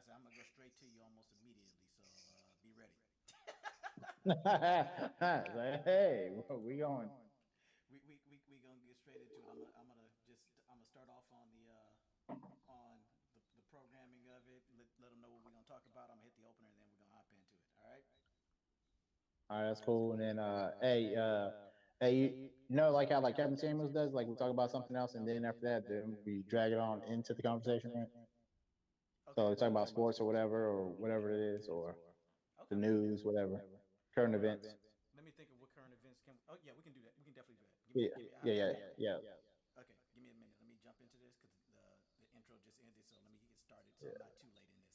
said I'm gonna go straight to you almost immediately. So be ready. Like, hey, we going? We gonna get straight into it. I'm gonna start off on the programming of it. Let them know what we're gonna talk about. I'm gonna hit the opener and then we're gonna hop into it. All right. All right, that's cool. And then, hey, you know, like how like Captain Samuels does, like we talk about something else, and then after that, then we drag it on into the conversation, right? So Okay. we talk about sports or whatever it is, or the Okay. news, whatever, current events. Let me think of what current events can. Oh yeah, we can do that. We can definitely do that. Yeah, Give me. yeah, yeah, Give me. yeah, Okay. Give me a minute. Let me jump into this because the intro just ended. So let me get started. So I'm yeah. not too late in this.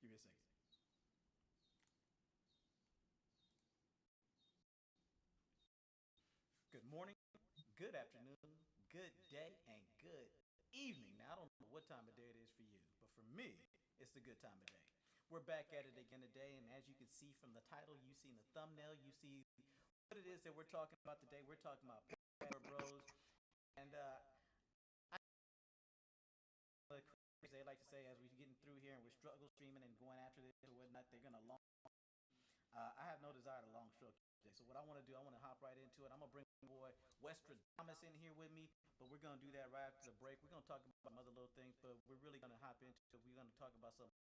Give me a second. Good morning, good afternoon, good day, and good evening. Now, I don't know what time of day it is for you, but for me, it's the good time of day. We're back at it again today, and as you can see from the title, you see in the thumbnail, you see what it is that we're talking about today. We're talking about Passport Bros, and they like to say as we're getting through here and we're struggle streaming and going after this or whatnot, they're gonna long. I have no desire to long stroke today. So what I want to do, I want to hop right into it. I'm gonna bring my boy Westradamus in here with me, but we're gonna do that right after the break. We're gonna talk about some other little things, but we're really gonna hop into it. We're gonna talk about something.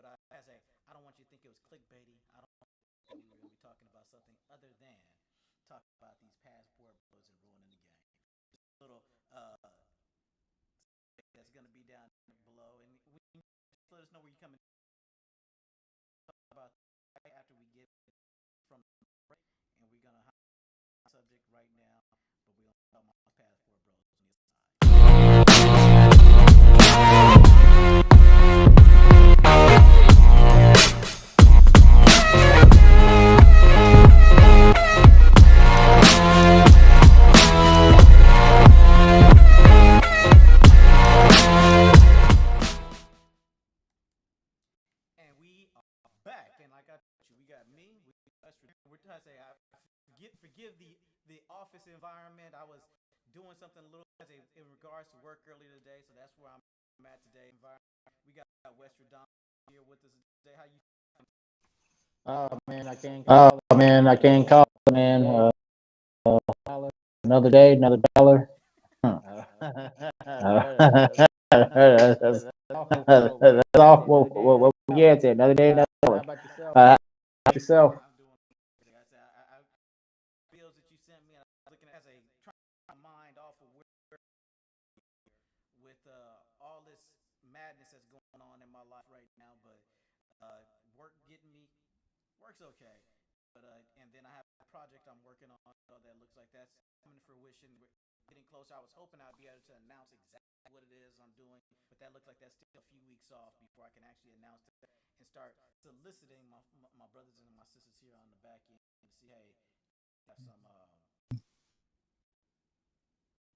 But I don't want you to think it was clickbaity. I don't want that we were gonna be talking about something other than talking about these passport bros and ruining the game. Just a little that's gonna be down below, and just let us know where you're coming about right after we get from the break, and we're gonna hop on the subject right now, but we're gonna talk about passport bros on the And we are back, and like I told you, we got me. We're trying to say, forgive the office environment. I was doing something a little in regards to work earlier today, so that's where I'm at today. We got Westradamus here with us today. How you? Oh man, I can't call it, man. Another day, another dollar. That's all. What we get to another day, another dollar. How about yourself? I'm doing. Like I said, I bills that you sent me. And I was looking at as a trying my mind off of where with all this madness that's going on in my life right now. But work getting me work's okay. But and then I have a project I'm working on that looks like that's coming to fruition. We're getting closer. I was hoping I'd be able to announce exactly what it is I'm doing, but that looks like that's still a few weeks off before I can actually announce that and start soliciting my brothers and my sisters here on the back end to see, hey, have some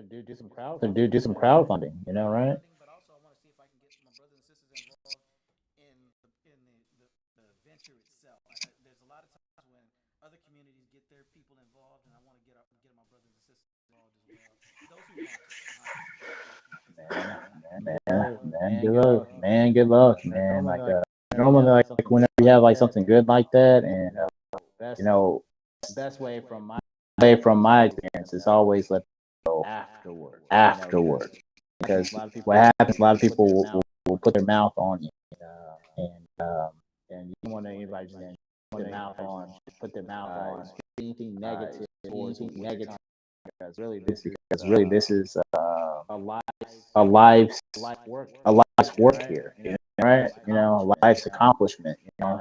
Do some crowdfunding, you know, right? crowdfunding, but also I want to see if I can get my brothers and sisters involved in the venture itself. There's a lot of times when other communities get their people involved, and I want to get my brothers and sisters involved as well. Those who want to, obviously, it's not everybody. Good luck, man. Like, normally, like whenever you have like something good like that, and you know, way from my experience, it's always let go afterward. Because what happens, a lot of people will put their mouth on you, and and you don't want anybody just put their mouth on anything negative towards negative. Because really this is a life's a life's work here, you know, right? You know, a life's accomplishment, you know,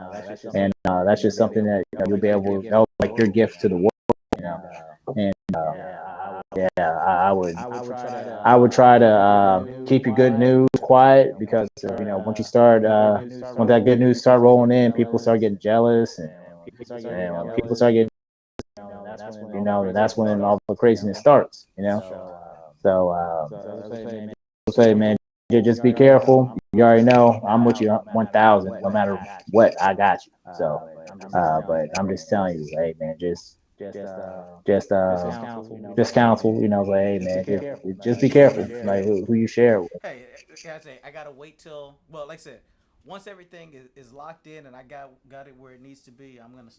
and that's just something that you'll be able to know, like your gift to the world, you know, and yeah, I would try to keep your good news quiet because you know once you start when that good news start rolling in, people start getting jealous, and when people start getting, you know, that's when all the craziness starts, you know. So say, man, just be careful. You already know I'm with you 1,000, no matter what. I got you. So, but I'm just telling you, hey, man, just just just counsel, like, hey man, just be careful, like who you share it with. Hey, I say I gotta wait till, well, like I said, once everything is locked in and I got it where it needs to be, I'm gonna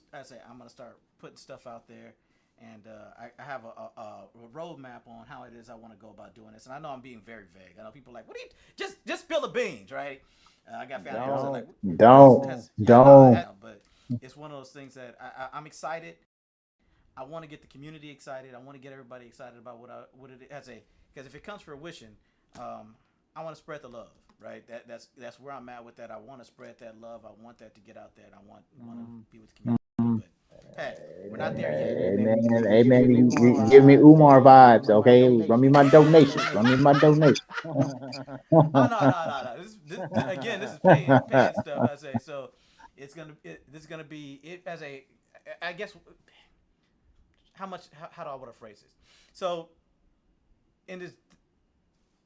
start putting stuff out there, and I have a roadmap on how it is I want to go about doing this. And I know I'm being very vague. I know people are like, what do you just spill the beans, right? I got family members that are like, yeah, no, Don't. but it's one of those things that I'm excited. I want to get the community excited. I want to get everybody excited about what it has a, because if it comes fruition, I want to spread the love, right? That's where I'm at with that. I want to spread that love. I want that to get out there. And I want to be with the community. But hey, we're not there yet. Amen. You give me Umar vibes, okay? Run me my donations. Run me my donations. Oh no. Again, this is paying stuff. I say so. This is gonna be it as a. I guess how much how do I want to phrase this? So in this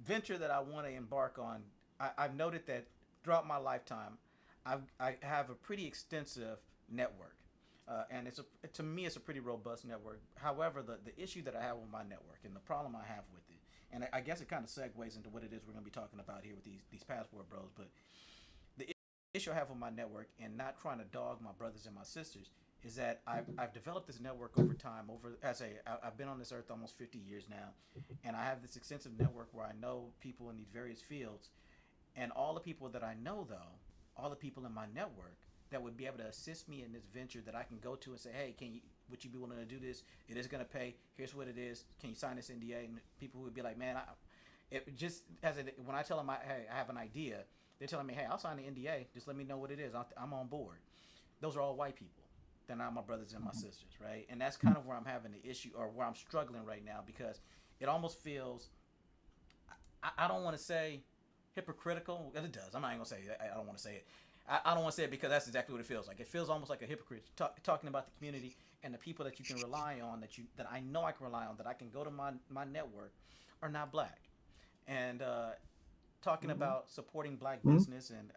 venture that I want to embark on, I've noted that throughout my lifetime, I have a pretty extensive network, and to me it's a pretty robust network. However, the issue that I have with my network and the problem I have with it, and I guess it kind of segues into what it is we're going to be talking about here with these passport bros, but the issue I have with my network, and not trying to dog my brothers and my sisters, is that I've developed this network over time. I've been on this earth almost 50 years now, and I have this extensive network where I know people in these various fields, and all the people that I know, though, all the people in my network that would be able to assist me in this venture, that I can go to and say, hey, would you be willing to do this? It is going to pay. Here's what it is. Can you sign this NDA? And people would be like, man, when I tell them, hey, I have an idea, they're telling me, hey, I'll sign the NDA. Just let me know what it is. I'm on board. Those are all white people. They're not my brothers and my sisters, right? And that's kind of where I'm having the issue, or where I'm struggling right now, because it almost feels, I don't want to say hypocritical. It does. I'm not even going to say it. I don't want to say it. I don't want to say it because that's exactly what it feels like. It feels almost like a hypocrite talking about the community and the people that you can rely on, that I know I can rely on, that I can go to my network, are not black. And talking about supporting black business, and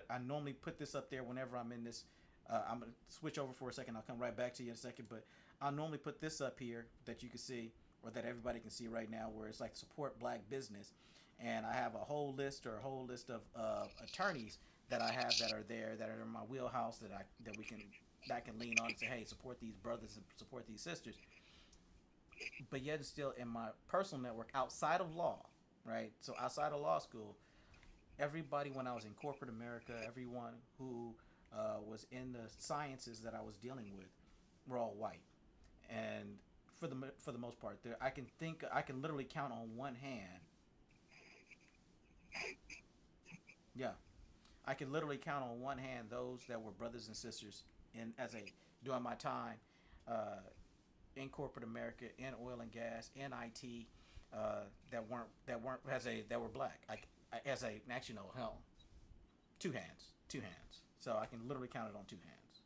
I normally put this up there whenever I'm in this. I'm going to switch over for a second. I'll come right back to you in a second. But I'll normally put this up here that you can see, or that everybody can see right now, where it's like support black business. And I have a whole list of attorneys that I have that are there, that are in my wheelhouse, that I can lean on and say, hey, support these brothers and support these sisters. But yet it's still in my personal network outside of law, right? So outside of law school, everybody, when I was in corporate America, everyone who was in the sciences that I was dealing with, were all white. And for the most part, I can literally count on one hand. Yeah, I can literally count on one hand those that were brothers and sisters during my time uh, in corporate America, in oil and gas, in IT, that were black. Actually, no, hell, two hands. So I can literally count it on two hands.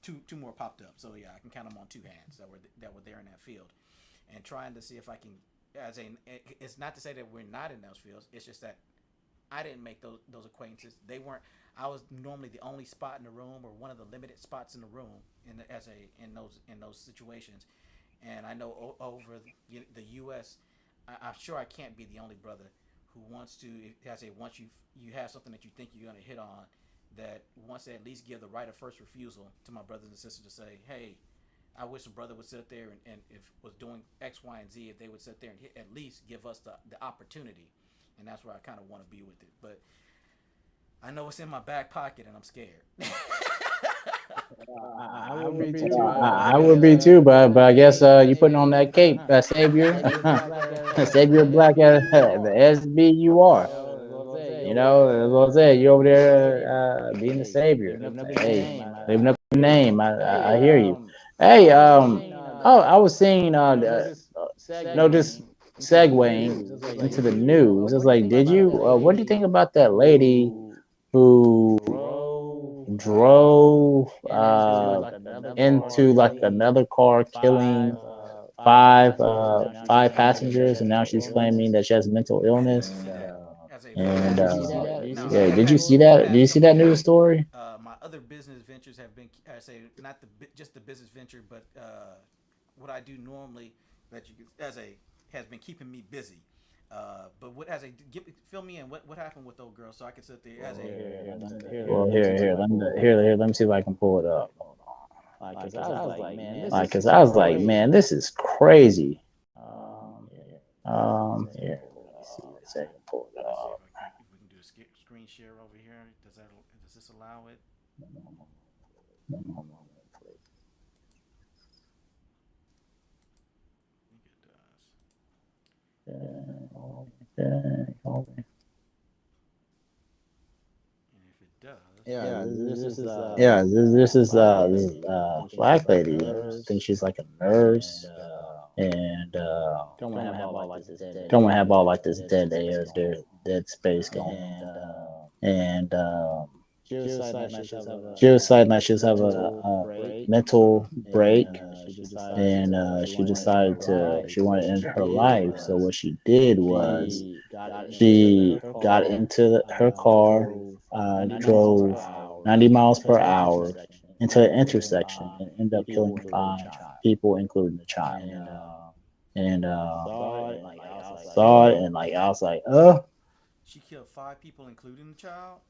Two more popped up. So yeah, I can count them on two hands that were there in that field, and trying to see if I can. It's not to say that we're not in those fields. It's just that I didn't make those acquaintances. They weren't. I was normally the only spot in the room, or one of the limited spots in the room in those situations. And I know over the U.S., I'm sure I can't be the only brother who wants to. Once you have something that you think you're going to hit on, that wants to at least give the right of first refusal to my brothers and sisters to say, hey, I wish a brother would sit there and if was doing X, Y, and Z, if they would sit there and at least give us the opportunity. And that's where I kind of want to be with it. But I know it's in my back pocket, and I'm scared. I would be too. I would be too, but I guess you putting on that cape, Savior, Savior Black at the SBUR. As I said, you over there being the savior. Hey, living up the name. I hear you. Hey, I was seeing just segueing into the news. It's like, what do you think about that lady who drove into like another car, killing five passengers, and now she's claiming that she has mental I illness? didn't see that. As a And no, yeah, did you see that? Did you see that news story? other business ventures have been, I say, not just the business venture, but what I do normally that you as a has been keeping me busy. But what as a fill me in, what happened with old girl so I can sit there as a Well, let me see if I can pull it up. Hold on. Cause I was like, man, this is crazy. Here, let me see if I can pull it let's see up. if we can do a screen share over here. Does this allow it? I think it does. Okay. And if it does, This black lady. I think she's like a nurse, and don't want to have all like this dead air, dead space going on, and she was deciding that she was have a mental break, and she decided she wanted to end her life. So what she did was she got into her car, drove 90 miles per hour into an intersection and ended up killing 5 people, including the child. And saw it, and like I was like, she killed 5 people, including the child.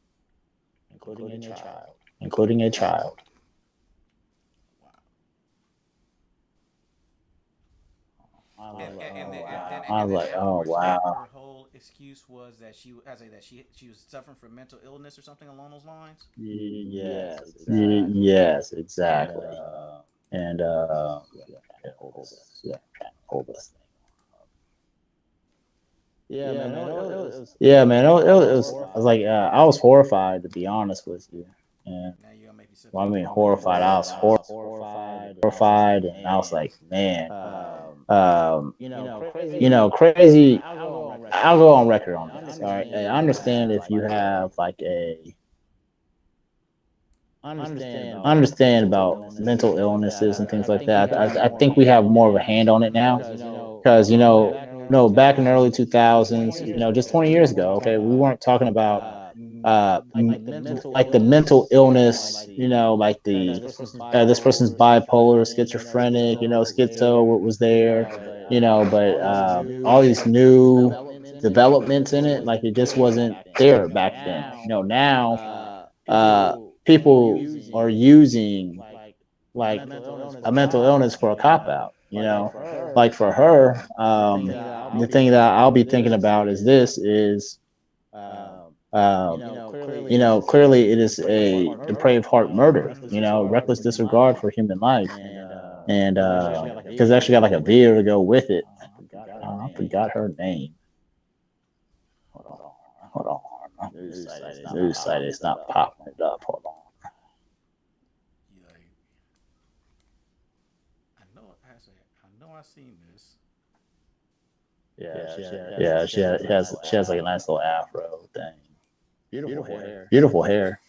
including a child. Wow. I was like, oh wow. Her whole excuse was that she was suffering from mental illness or something along those lines. Yes, exactly. And hold this thing. Yeah, man. It was. I was like, I was horrified, to be honest with you. And Now you gonna make me sit well, I there mean, and horrified. I was horrified, and I was like, man, crazy. I'll go on record on this. All right, I understand if you have like understand about mental illnesses and things like that. I think we have more of a hand on it now, because back in the early 2000s, just 20 years ago, okay, we weren't talking about like the mental illness, like the this person's bipolar, schizophrenic, schizo, what was there, but all these new developments in it, like it just wasn't there back then. Now people are using like a mental illness for a cop out. Like for her, the thing that I'll be thinking about is clearly it is a depraved heart murder. Reckless disregard for human life, and because it actually got like a video to go with it. I forgot her name. Hold on. News site is not popping it up. Hold on. I know I've seen this. She has like a nice little afro thing. Beautiful hair.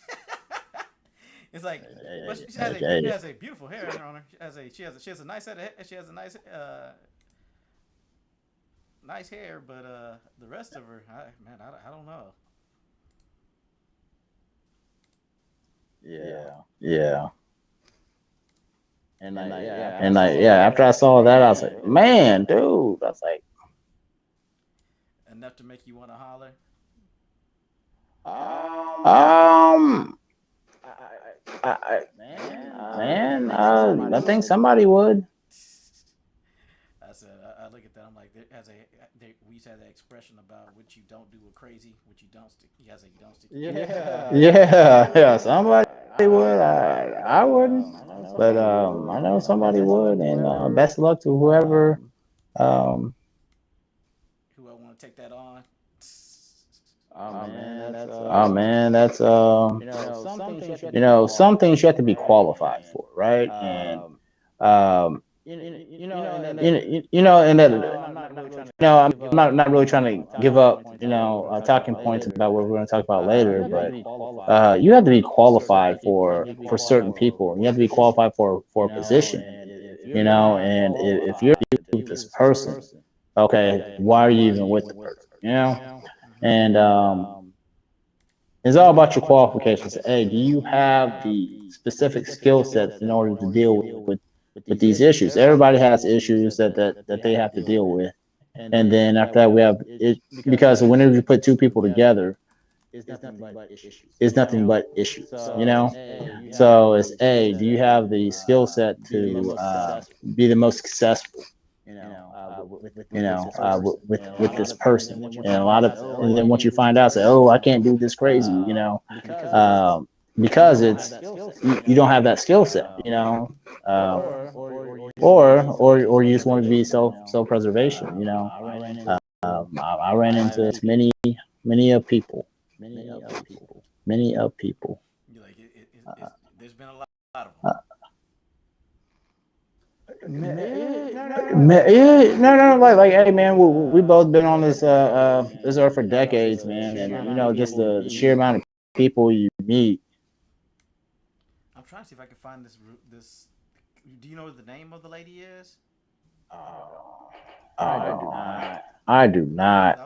It's like, but she has a beautiful hair on her. She has a nice head of hair. She has a nice hair, but the rest of her, I don't know. Yeah. And after I saw that, I was like, man, dude. I was like, enough to make you want to holler. I think somebody would. I said, I look at that. I'm like, we used to have that expression about what you don't do with crazy, what you don't stick. You guys like, you don't stick. Yeah. Somebody would. I wouldn't, but I know somebody would, and best of luck to whoever. Who I want to take that on. Oh man, that's some things you have to be qualified for, right? And and that I'm not really trying to give up talking points about what we're going to talk about later, but you have to be qualified for certain people. You have to be qualified for a position, and if you're with this person, okay, why are you even with the person, and It's all about your qualifications. Hey, do you have the specific skill sets in order to deal with these issues? Everybody has issues that they have to deal with. And then after that, we have it because whenever you put two people together, it's nothing but issues, you know? So it's A, do you have the skill set to be the most successful? With this person, and a lot of, and then once you find out, say, oh, I can't do this crazy, um, because you don't have that skill set, um, or you just want to be self preservation, I ran into many of people. You like there's been a lot of them. Yeah, no, like, hey, man, we both been on this earth for decades, man, and just the sheer amount of people you meet. I'm trying to see if I can find this. Do you know what the name of the lady is? I do not. I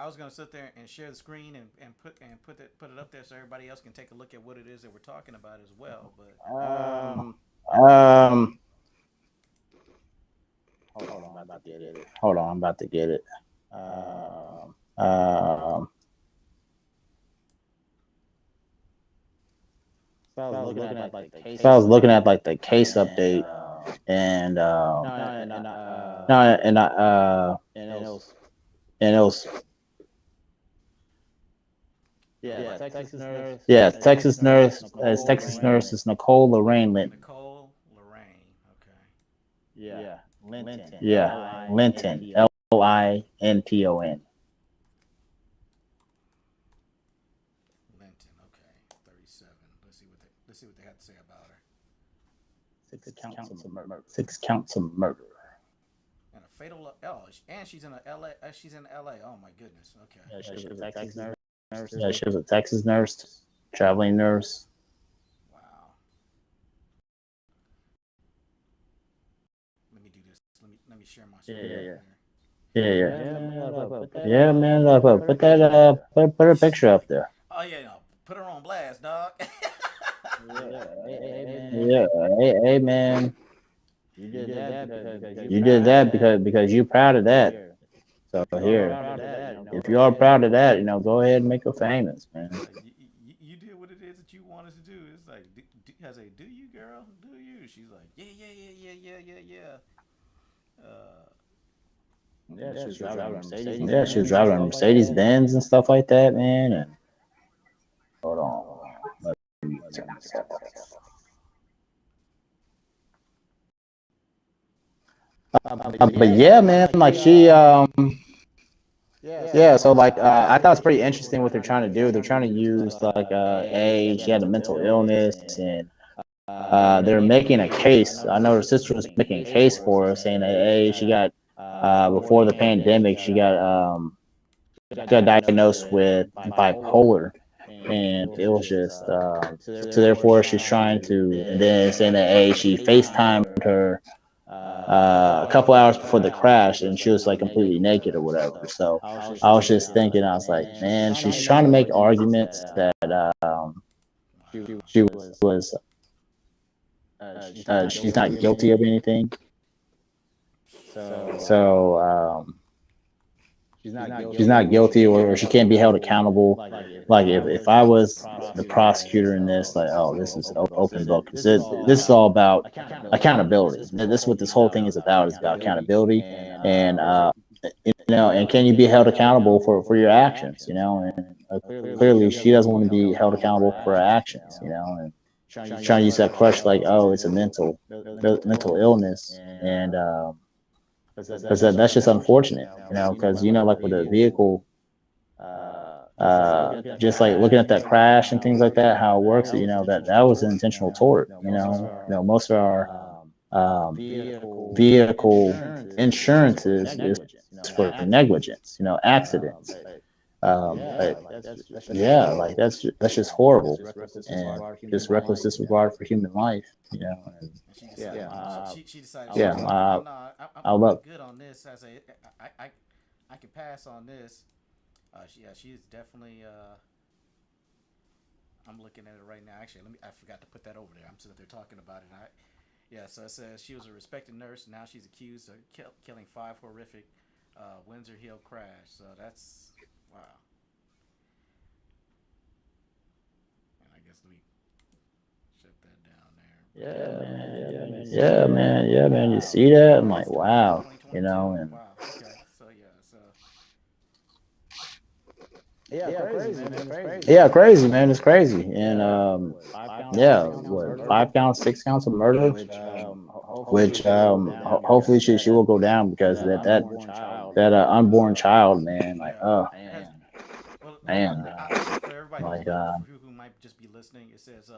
was gonna sit there and share the screen and put it up there so everybody else can take a look at what it is that we're talking about as well. But Um, hold on, I'm about to get it. Um, so I was looking at like the case update, and no, and it was Texas nurse is Nicole Lorraine Linton. Nicole Lorraine. Okay. Yeah, Linton, Linton. Linton. Okay. 37. Let's see what they have to say about her. 6 counts of murder. And a fatal. Oh, and she's in a LA. She's in LA. Oh my goodness. Okay. Yeah, she was a Texas nurse. Yeah, she was a Texas nurse, traveling nurse. Wow. Let me do this. Let me share my screen. Yeah, man. Put her picture up there. Oh yeah, no. Put her on blast, dog. Yeah, hey, man. You did that because you're proud of that. So here, if you are proud of that, go ahead and make her famous, man. You did what it is that you wanted to do. It's like, I say, do you, girl? Do you? She's like, yeah. Yeah, she was driving a Mercedes. Yeah, she was driving a Mercedes Benz and stuff like that, man. And hold on, let me turn this off. But yeah, man, like she, yeah. So like, I thought it's pretty interesting what they're trying to do. They're trying to use like, she had a mental illness, and they're making a case. I know her sister was making a case for her, saying that she got, before the pandemic, she got diagnosed with bipolar, and it was just, so therefore she's trying to, and then saying that she FaceTimed her a couple hours before the crash, and she was like completely naked or whatever. So I was just thinking, I was like, man, she's trying to make arguments that she was she's not guilty of anything. So she's not guilty, or she can't be held accountable. Like if I was the prosecutor in this, like, oh, this is open book. This is all about accountability. This is what this whole thing is about. It's about accountability, and and can you be held accountable for your actions? And clearly she doesn't want to be held accountable for her actions. And trying to use that crutch like, oh, it's a mental illness, and because that's just unfortunate, because like with a vehicle, just like looking at that crash and things like that, how it works, that was an intentional tort. Most of our vehicle insurance is for negligence, accidents. But yeah, like that's just horrible, and just reckless disregard for human life. She decided. Yeah, I'm good on this. I can pass on this. She is definitely I'm looking at it right now. Actually, I forgot to put that over there. I'm sitting there talking about it. Yeah. So it says she was a respected nurse. Now she's accused of killing five horrific Windsor Hill crash. So that's wow. And I guess we shut that down there. But Yeah, man. Yeah, man. Yeah, man. Yeah, man. You see that? I'm like, August 30th, wow. You 2022. know, and Wow. Okay. So yeah. So yeah, crazy, man. It's crazy. Yeah, crazy, man. It's crazy. And yeah, what 5 counts, 6 counts of murder, which hopefully she will go down because that unborn child, man. Like, yeah. oh Has well, man, for everybody like for people who might just be listening, it says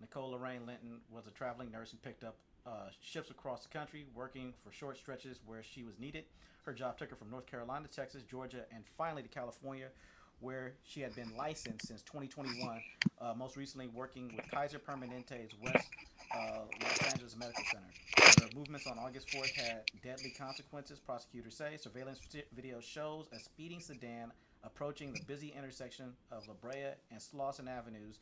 Nicole Lorraine Linton was a traveling nurse and picked up shifts across the country, working for short stretches where she was needed. Her job took her from North Carolina, Texas, Georgia, and finally to California, where she had been licensed since 2021. Most recently, working with Kaiser Permanente's West Los Angeles Medical Center. Her movements on August 4th had deadly consequences, prosecutors say. Surveillance video shows a speeding sedan approaching the busy intersection of La Brea and Slauson Avenues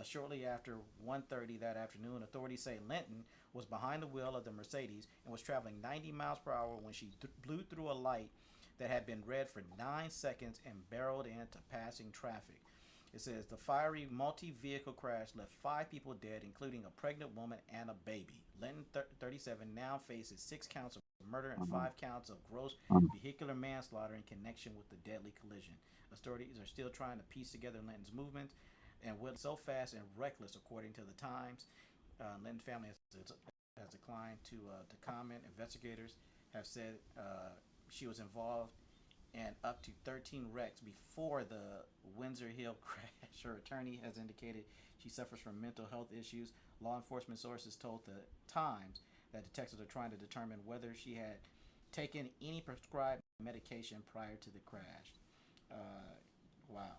shortly after 1:30 that afternoon. Authorities say Linton was behind the wheel of the Mercedes and was traveling 90 miles per hour when she blew through a light that had been red for 9 seconds and barreled into passing traffic. It says the fiery multi-vehicle crash left 5 people dead, including a pregnant woman and a baby. Linton, 37, now faces 6 counts of murder and 5 counts of gross vehicular manslaughter in connection with the deadly collision. Authorities are still trying to piece together Linton's movements and went so fast and reckless, according to the Times. Linton's family has declined to comment. Investigators have said she was involved in up to 13 wrecks before the Windsor Hill crash. Her attorney has indicated she suffers from mental health issues. Law enforcement sources told the Times that detectives are trying to determine whether she had taken any prescribed medication prior to the crash. Wow.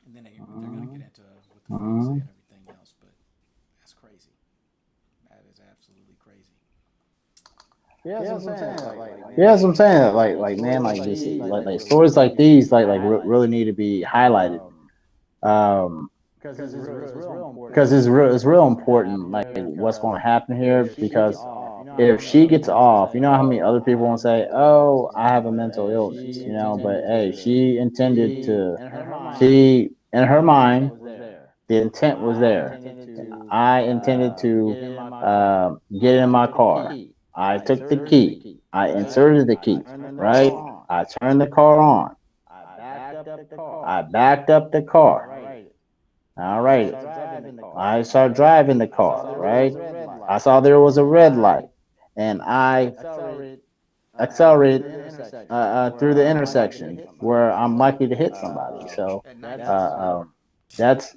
And then they're going to get into what the police say and everything else, but that's crazy. That is absolutely crazy. yeah, that's what I'm saying. Yeah, that's what I'm saying. Like, man, like just like stories like these, really need to be highlighted. Um, because it's real important, like what's going to happen here. Because if she gets off, you know how many other people won't say, "Oh, I have a mental illness," you know. But hey, she intended to. She in her mind, the intent was there. I intended to get in my car. I took the key. I inserted the key. Right. I turned the car on. I backed up the car. All right. I started driving the car, right? I saw there was a red light, and I accelerated through the intersection where I'm likely to hit somebody. So At 90 uh, miles an hour. that's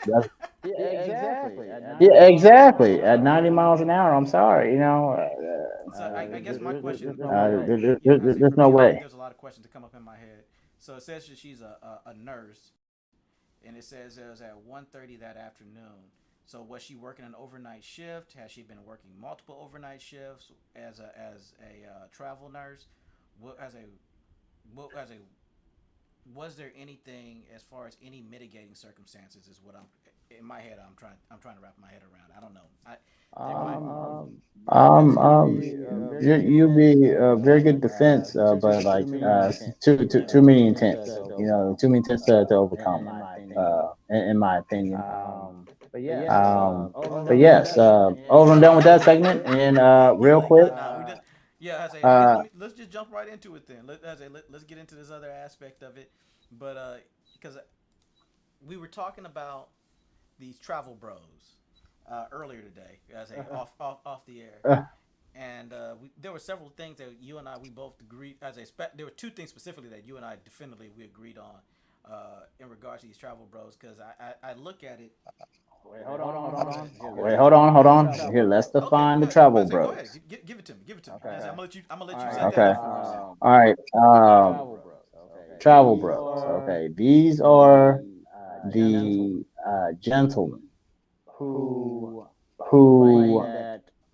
yeah, exactly. At 90 miles an hour, I'm sorry, you know, So I guess my question, there's for no me, way. there's a lot of questions that come up in my head. So it says that she's a nurse, and it says it was at 1:30 that afternoon. So was she working an overnight shift? Has she been working multiple overnight shifts as a travel nurse? What as a was there anything as far as any mitigating circumstances? Is what I'm in my head. I'm trying to wrap my head around. I don't know. There might You be a very good defense, but like too many intents, you know, too many intents to overcome, in my opinion. But yes, over and done with that segment. And real quick, nah, we just yeah. I guess uh, let's just jump right into it then. Let's get into this other aspect of it, but because we were talking about these travel bros earlier today as a off the air, uh, and there were several things that you and I we both agreed there were two things specifically that you and I definitively we agreed on in regards to these travel bros because I look at it. wait, hold on. Here, let's Okay, define the yeah. travel But say, go ahead. bros. Give it to me. Give it to me. I'm gonna let you set that Okay, up for us. all right. Travel bros. Okay, these are the gentlemen who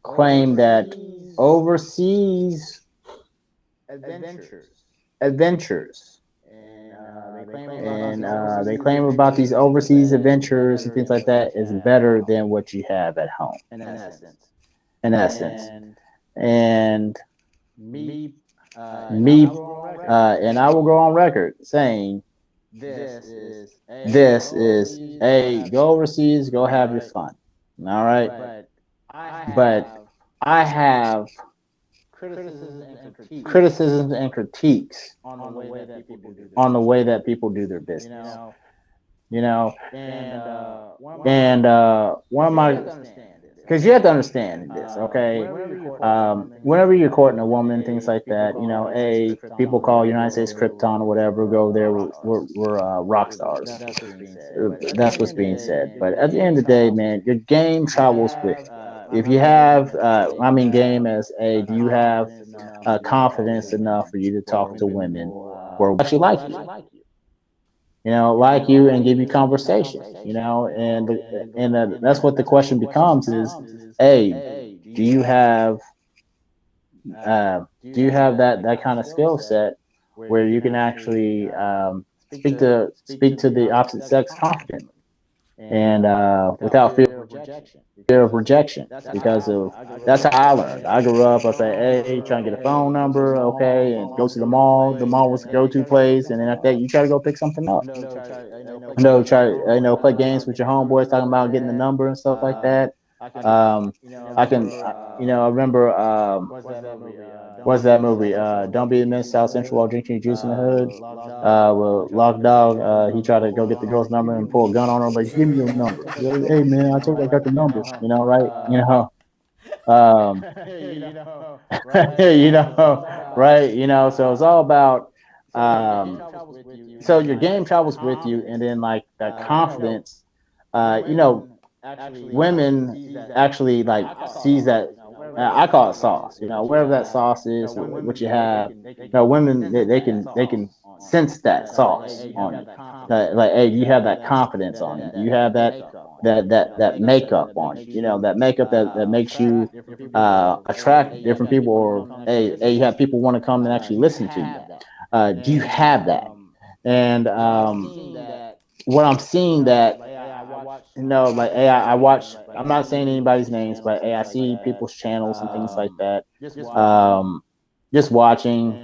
claim that overseas adventures they claim about these overseas adventures and things like that is better than what you have at home, in essence. And me, and I will go on record saying this is a go overseas, go have your fun. All right. But I have criticisms and critiques on the way that people do their business. You know, and one of my, because you have to understand this, okay? Whenever you're courting a woman, things like that, people call United States Krypton or whatever, go there, we're rock stars. That's what's being said. But at the end of the day, man, your game travels with you. If you have, I mean, game as a, do you have confidence enough for you to talk to women or actually like you? Like you and give you conversation, and that's what the question becomes is, hey, do you have that kind of skill set where you can actually speak to the opposite sex confidently and without fear of rejection, because of that's how I learned. I grew up, I say, hey, trying to get a phone number, okay, and go to the mall. The mall was the go-to place, and then after that, you try to go pick something up. Try play games with your homeboys, talking about getting the number and stuff like that. Um, I remember what's that movie? Don't be in South Central while drinking juice in the hood. Well, Lock Dog, he tried to go get the girl's number and pull a gun on her, like, give me your number. Hey man, I told you I got the number. Right? Um, right? So it's all about. So your game travels with you, and then like that confidence. Women actually like sees that. I call it sauce. Wherever that sauce is, what you have. Women they can sense that sauce on you. Like, hey, you have that confidence on you. You have that makeup on you. That makeup that makes you attract different people, or hey, you have people want to come and actually listen to you. Do you have that? And what I'm seeing that, like, hey, I watch. I'm not saying anybody's names, but hey, I see people's channels and things like that. Just watching,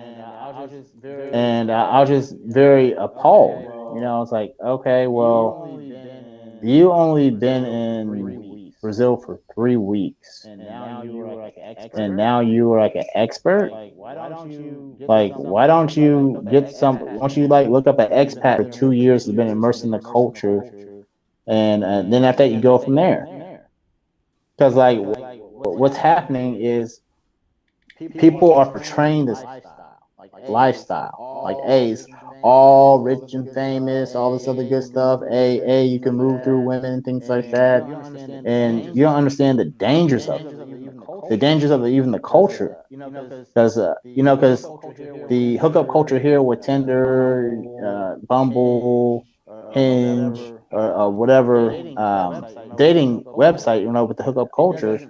and I was just very appalled. It's like, okay, well, you only been in Brazil for 3 weeks, and now you are like an expert. Like, why don't you get some? Why don't you like look up an expat for 2 years has been immersed in the culture, and then after that you go from there. Because like what's happening is people are portraying this lifestyle, like, hey, it's all rich and famous, all this other good stuff. Hey, you can move through women and things like that, and you don't understand the dangers of it, even the culture, because because the hookup culture here with Tinder, Bumble, Hinge, or whatever dating website, with the hookup culture,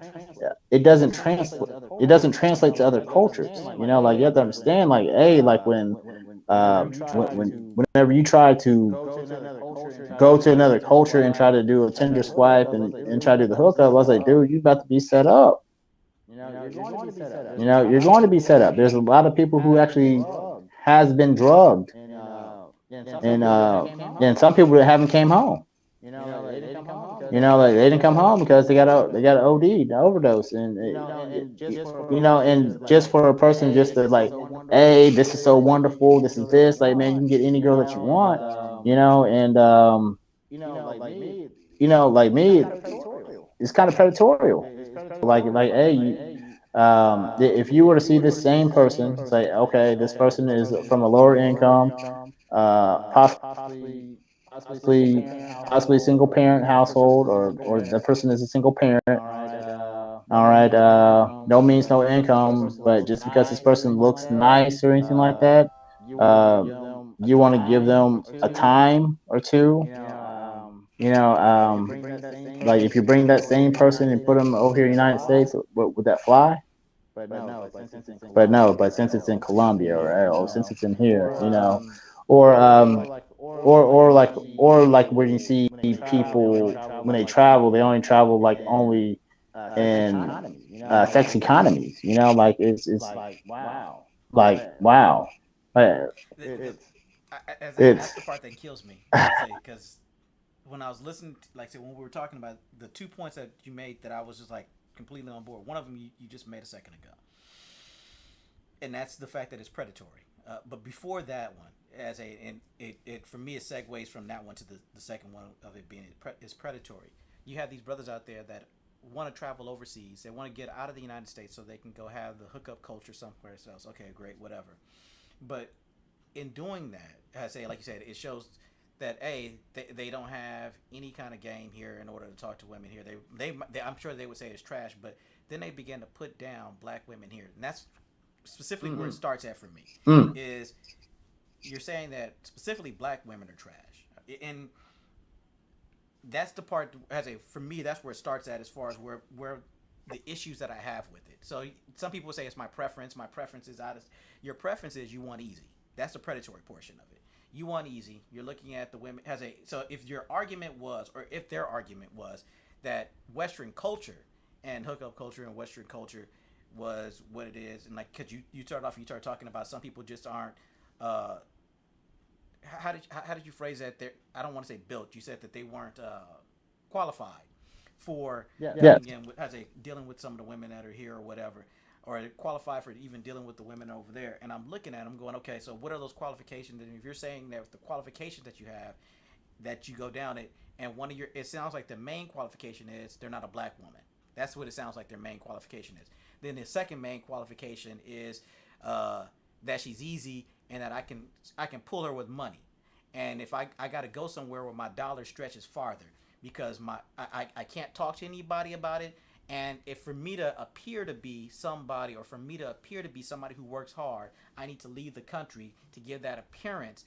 it doesn't translate. It doesn't translate to other cultures. Like, you have to understand, like, hey, like whenever you try to go to another culture and try to do a Tinder swipe and try to do the hookup, I was like, dude, you about to be set up. You're going to be set up. There's a lot of people who actually has been drugged, and some people that haven't came home. Like, they didn't come home because they got an OD, the overdose, and just for a person just to like, hey, this is so wonderful, this is this, like, man, you can get any girl that you want, and like me, it's kind of predatorial. Like, hey, if you were to see this same person, say, okay, this person is from a lower income, possibly single parent household, or the person is a single parent. All right, no means no income, but just because this person looks nice or anything like that, uh, you want to give them a time or two. Like, if you bring that same person and put them over here in the United States, would that fly? But no, but since it's in Colombia, or since it's in here, or or like when you see people when they travel, they only travel like only in sex economies. Like it's like wow. Uh, That's it's the part that kills me. I say because when I was listening, like I said, when we were talking about the 2 points that you made, that I was just like completely on board. One of them you just made a second ago, and that's the fact that it's predatory. But before that one, as a and it for me it segues from that one to the second one of it being is predatory. You have these brothers out there that want to travel overseas. They want to get out of the United States so they can go have the hookup culture somewhere else. Okay, great, whatever. But in doing that, I say, like you said, it shows that they don't have any kind of game here in order to talk to women here. I'm sure they would say it's trash, but then they begin to put down black women here, and that's specifically where it starts at for me. mm, Is you're saying that specifically black women are trash, and that's the part as a for me that's where it starts at as far as where the issues that I have with it. So some people say it's my preference. My preference is out of your preference is you want easy. That's the predatory portion of it. You want easy. You're looking at the women as a so if your argument was or if their argument was that Western culture and hookup culture and Western culture was what it is, and like because you started talking about some people just aren't uh, how did you phrase that? I don't want to say built. You said that they weren't qualified for yeah. coming in with, as a dealing with some of the women that are here or whatever, or qualified for even dealing with the women over there. And I'm looking at them going, okay, so what are those qualifications? And if you're saying that the qualifications that you have, that you go down it, and one of your, it sounds like the main qualification is they're not a black woman. That's what it sounds like their main qualification is. Then the second main qualification is that she's easy and that I can pull her with money. And if I got to go somewhere where my dollar stretches farther because I can't talk to anybody about it. And if for me to appear to be somebody or for me to appear to be somebody who works hard, I need to leave the country to give that appearance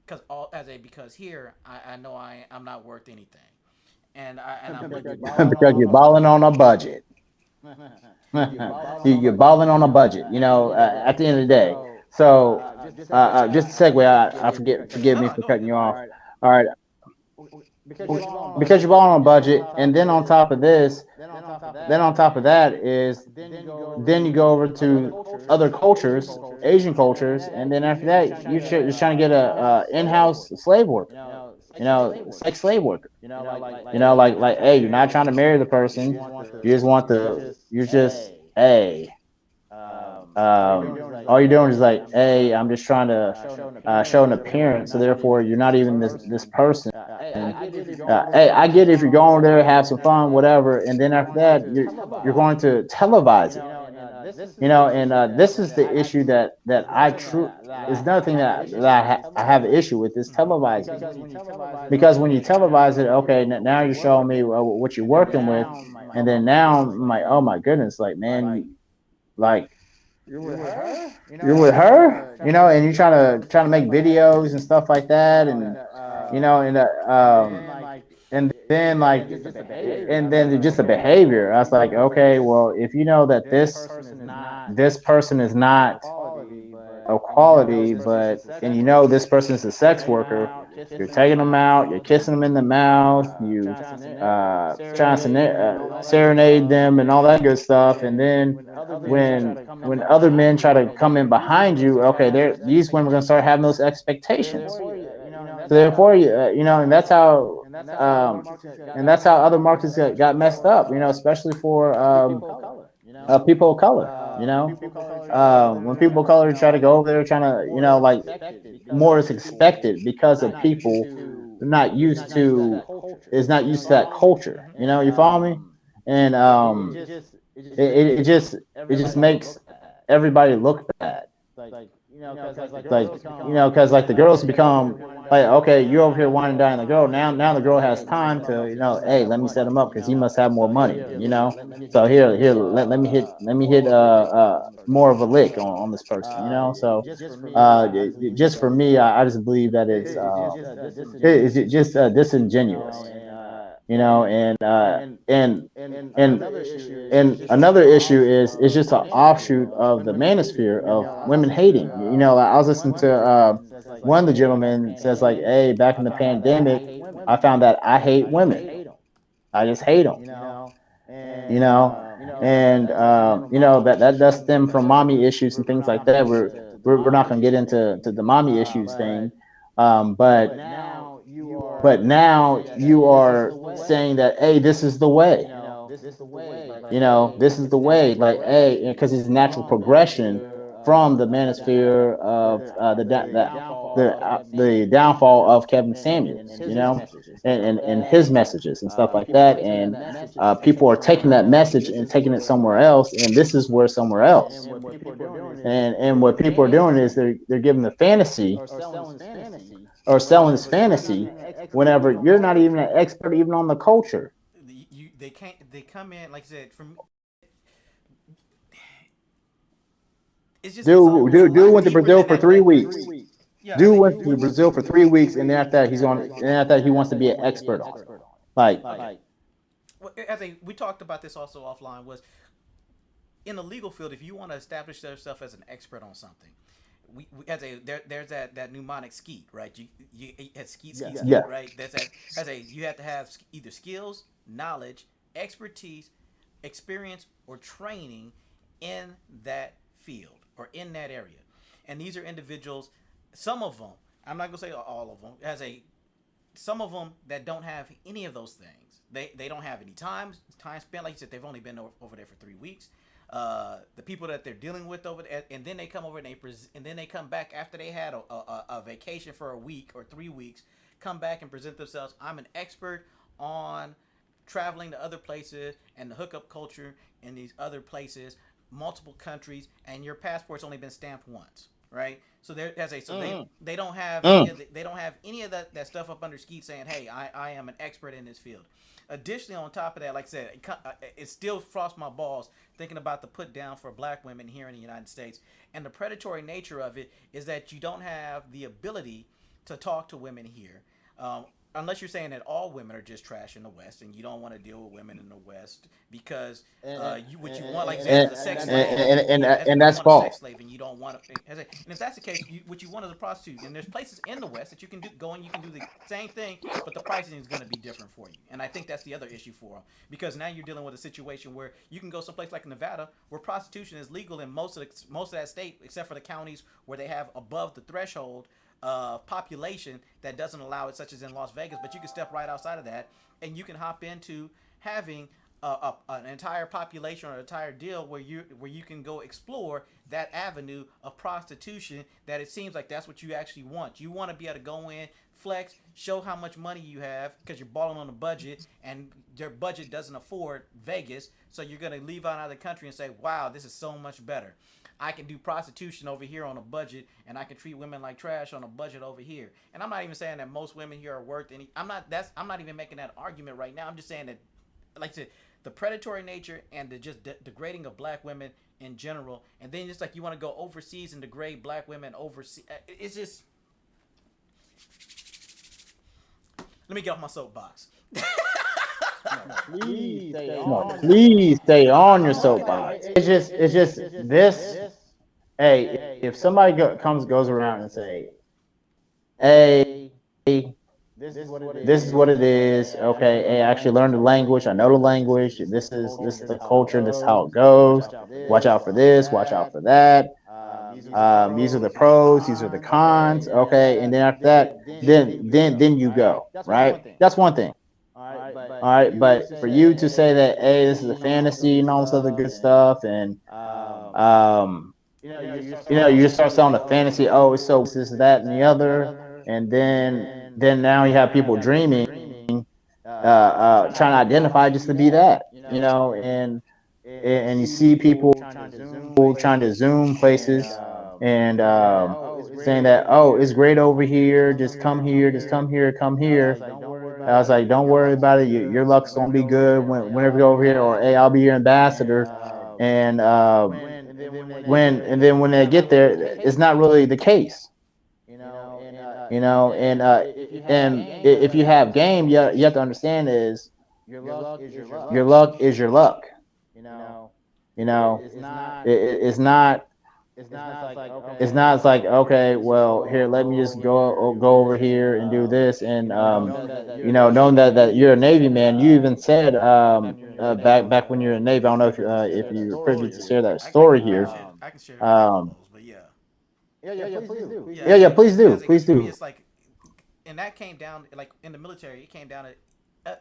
because here I know I'm not worth anything. And I'm looking Because you're balling on a budget. You're balling on a budget. At the end of the day. So, just a segue. I forgive me no for go cutting ahead. you off. All right, because you're balling on a budget, and then on top of this, then on top of that is then you go over to other cultures, Asian cultures, and then after that you're trying to get a in-house slave worker, sex slave worker. Like hey, you're not trying to marry the person, you just want you're just hey, all you're doing is like hey, I'm just trying to show an appearance, so therefore you're not even this person. Hey, I get it if you're going there, have some fun, whatever, and then after that you're going to televise it. And this is the issue that I true is another thing I have an issue with is televising, because when you televise it, okay, now you're showing me what you're working with, and then now I'm like, oh my goodness, like man, like you're with her, and you're trying to make videos and stuff like that, and and and then just the behavior. I was like, okay, well, if you know that this person is not of quality, but and this person is a sex worker, you're taking them out, you're kissing them in the mouth, you trying to serenade them and all that good stuff, and then when other men try to come in behind you, okay, these women are gonna start having those expectations. So therefore, and that's how other markets got messed up. Especially for people of color. When people of color try to go over there, trying to like more is expected because of people not used to is not used to that culture. You follow me? And it just makes everybody look bad. Because like the girls become like, okay, you're over here whining down the girl. Now the girl has time to, hey, let me set him up because he must have more money. So here, let me hit more of a lick on this person. So just for me, I just believe that it's just disingenuous. you know, and another issue is just an offshoot of the manosphere of women hating. You know, I was listening to one of the gentlemen says like, "Hey, back in the pandemic, I found that I hate women. I just hate them." You know, and you know that does stem from mommy issues and things like that. We're not gonna get into the mommy issues thing, but now you are saying that, hey, this is the way. You know, this is the way. Like, hey, because it's a natural progression from the manosphere of the downfall of Kevin Samuels. You know, and his messages and stuff like that. And people are taking that message and taking it somewhere else, and this is where somewhere else. And what people are doing is they're giving the fantasy or selling this fantasy whenever you're not even an expert even on the culture. They can't, they come in like I said from, Dude went to Brazil for 3 weeks. yeah, Dude went to Brazil for 3 weeks, and then after that he wants to be an expert on it. Like, as a we talked about this also offline, was in the legal field, if you want to establish yourself as an expert on something, we as a there's that mnemonic skeet, right? You had skeet, yeah. right? That's that as a you have to have either skills, knowledge, expertise, experience, or training in that field or in that area. And these are individuals, some of them, I'm not gonna say all of them, some of them that don't have any of those things. They don't have any time spent. Like you said, they've only been over there for 3 weeks. The people that they're dealing with over there, and then they come over and then they come back after they had a vacation for a week or 3 weeks, come back and present themselves. I'm an expert on traveling to other places and the hookup culture in these other places, multiple countries, and your passport's only been stamped once, right? So they don't have they don't have any of that stuff up under skeet saying, hey, I am an expert in this field. Additionally, on top of that, like I said, it still frosts my balls thinking about the put down for black women here in the United States. And the predatory nature of it is that you don't have the ability to talk to women here. Unless you're saying that all women are just trash in the West and you don't want to deal with women in the West because what you want, like you said, is a sex slave. And that's false. Sex slave and you don't want to. And if that's the case, what you want is a prostitute. And there's places in the West that you can go and you can do the same thing, but the pricing is going to be different for you. And I think that's the other issue for them, because now you're dealing with a situation where you can go someplace like Nevada where prostitution is legal in most of that state, except for the counties where they have above the threshold population that doesn't allow it, such as in Las Vegas. But you can step right outside of that and you can hop into having an entire population or an entire deal where you can go explore that avenue of prostitution. That it seems like that's what you actually want. You want to be able to go in, flex, show how much money you have because you're balling on a budget, and your budget doesn't afford Vegas, so you're going to leave out of the country and say, wow, this is so much better. I can do prostitution over here on a budget, and I can treat women like trash on a budget over here. And I'm not even saying that most women here are worth any. I'm not even making that argument right now. I'm just saying that, like I said, the predatory nature and the just degrading of black women in general, and then just like you want to go overseas and degrade black women overseas. It's just. Let me get off my soapbox. Please stay on your soapbox. It's just this. Hey, if somebody goes around and say, "Hey, this is what it is." Okay, hey, I actually learned the language. I know the language. This is the culture. This is how it goes. Watch out for this. Watch out for that. These are the pros. These are the cons. Okay, and then after that, then you go. Right. That's one thing. All right, but for you to say that, hey, this is a fantasy and all this other good stuff, and you just start selling a fantasy. Oh, it's so this, that, and the other, and then now you have people dreaming, trying to identify just to be that, and you see people trying to Zoom places and saying that, oh, it's great over here, just come here, come here. I was like, don't worry about it. Your luck's gonna be good whenever you're over here, or hey, I'll be your ambassador. And when they get there, it's not really the case. And if you have game, you have to understand is Your luck is your luck. You know, it's not. It's not. It's like, okay, well, here, let me just go over here and do this, and knowing that you're a Navy man, you even said back when you're in the Navy. I don't know if you're privy to share that story here. I can share a couple of Um, those, but yeah. Yeah, yeah, please do, because please for me, do. it's like, and that came down like in the military. It came down to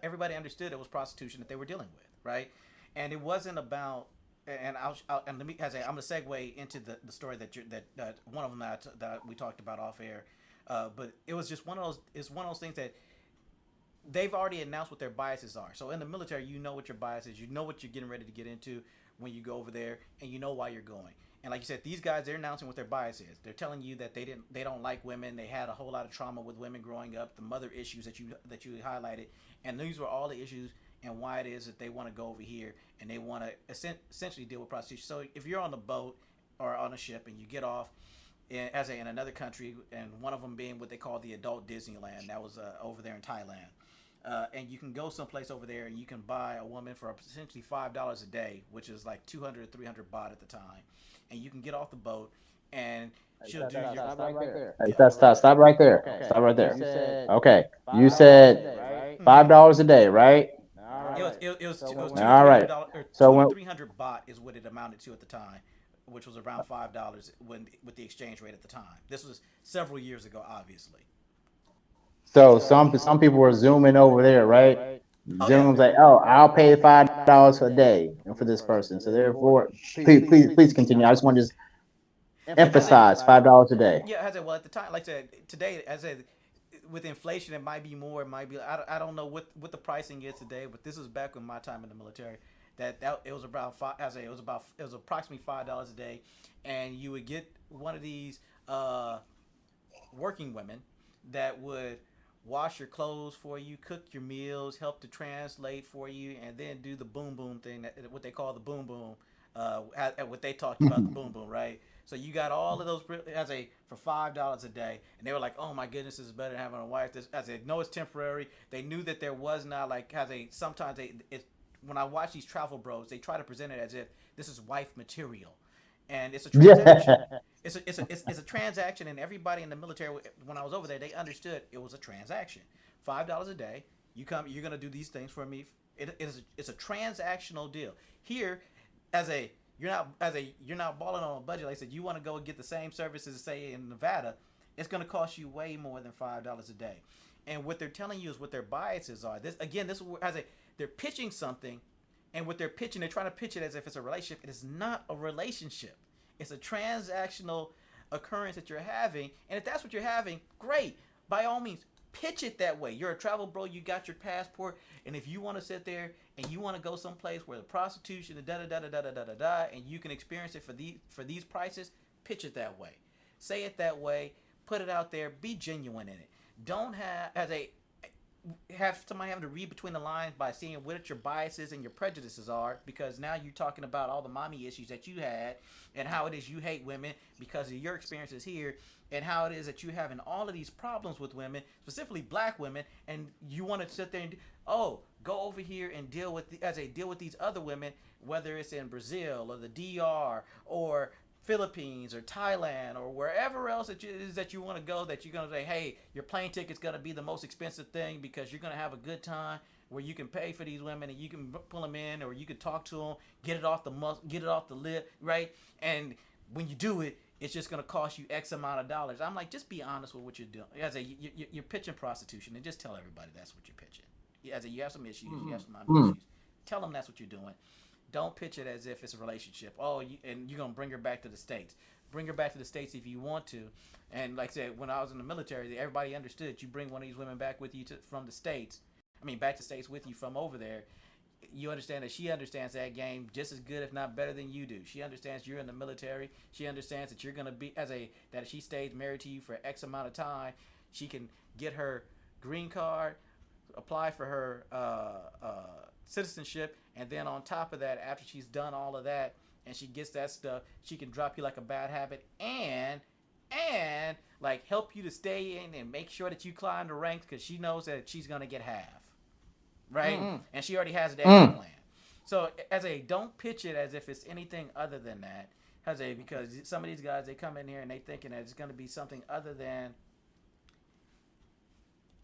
everybody understood it was prostitution that they were dealing with, right? And it wasn't about. And and let me as I'm gonna segue into the story that one of them that we talked about off air, but it was just one of those. It's one of those things that they've already announced what their biases are. So in the military, you know what your bias is. You know what you're getting ready to get into when you go over there, and you know why you're going. And like you said, these guys, they're announcing what their bias is. They're telling you that they don't like women. They had a whole lot of trauma with women growing up, the mother issues that you highlighted, and these were all the issues and why it is that they want to go over here and they want to essentially deal with prostitution. So if you're on the boat or on a ship and you get off in another country, and one of them being what they call the adult Disneyland, that was over there in Thailand. And you can go someplace over there and you can buy a woman for essentially $5 a day, which is like 200 or 300 baht at the time, and you can get off the boat and she'll do your. Stop right there. Yeah. Stop right there. Stop right there. Okay, you said $5 a day, right? It was two or All three hundred right. dollars or So two to when 300 baht is what it amounted to at the time, which was around $5 when with the exchange rate at the time. This was several years ago, obviously. some people were zooming over there, right? Oh Zoom yeah. was like, oh, I'll pay $5 a day for this person. So therefore, please continue. I just want to just Yeah, as a emphasize $5 a day. yeah, as a well at the time, like I said, today, as a with inflation, it might be more. It might be. I don't know what the pricing is today, but this was back in my time in the military. That it was about five. As a, it was approximately $5 a day, and you would get one of these working women that would wash your clothes for you, cook your meals, help to translate for you, and then do the boom boom thing, what they call the boom boom, what they talked about the boom boom, right? So you got all of those as a for $5 a day, and they were like, "Oh my goodness, this is better than having a wife." This as a no, it's temporary. They knew that there was not like as a sometimes when I watch these travel bros, they try to present it as if this is wife material, and it's a transaction. Yeah. It's a transaction, and everybody in the military, when I was over there, they understood it was a transaction. $5 a day, you come, you're gonna do these things for me. It's a transactional deal. Here, as a you're not balling on a budget. Like I said, you want to go and get the same services, say in Nevada, it's gonna cost you way more than $5 a day. And what they're telling you is what their biases are. This as a they're pitching something, and what they're pitching, they're trying to pitch it as if it's a relationship. It is not a relationship. It's a transactional occurrence that you're having. And if that's what you're having, great. By all means, pitch it that way. You're a travel bro, you got your passport, and if you want to sit there and you want to go someplace where the prostitution, da da da da da da da da, and you can experience it for these prices, pitch it that way. Say it that way. Put it out there. Be genuine in it. Don't have somebody having to read between the lines by seeing what your biases and your prejudices are, because now you're talking about all the mommy issues that you had and how it is you hate women because of your experiences here, and how it is that you're having all of these problems with women, specifically black women, and you want to sit there and go over here and deal with these other women, whether it's in Brazil or the DR or Philippines or Thailand or wherever else it is that you want to go, that you're going to say, hey, your plane ticket's going to be the most expensive thing because you're going to have a good time where you can pay for these women and you can pull them in, or you can talk to them, get it off the lip, right? And when you do it, it's just going to cost you X amount of dollars. I'm like, just be honest with what you're doing. You're pitching prostitution, and just tell everybody that's what you're pitching. You have some issues, you have some issues. Tell them that's what you're doing. Don't pitch it as if it's a relationship. And you're going to bring her back to the States. Bring her back to the States if you want to. And like I said, when I was in the military, everybody understood you bring one of these women back with you from the States. Back to the States with you from over there. You understand that she understands that game just as good, if not better than you do. She understands you're in the military. She understands that you're going to be, that if she stays married to you for X amount of time, she can get her green card, apply for her citizenship, and then on top of that, after she's done all of that and she gets that stuff, she can drop you like a bad habit and like help you to stay in and make sure that you climb the ranks, because she knows that she's gonna get half. right? And she already has an exit plan. So as a don't pitch it as if it's anything other than that. As a because some of these guys they come in here and they thinking that it's going to be something other than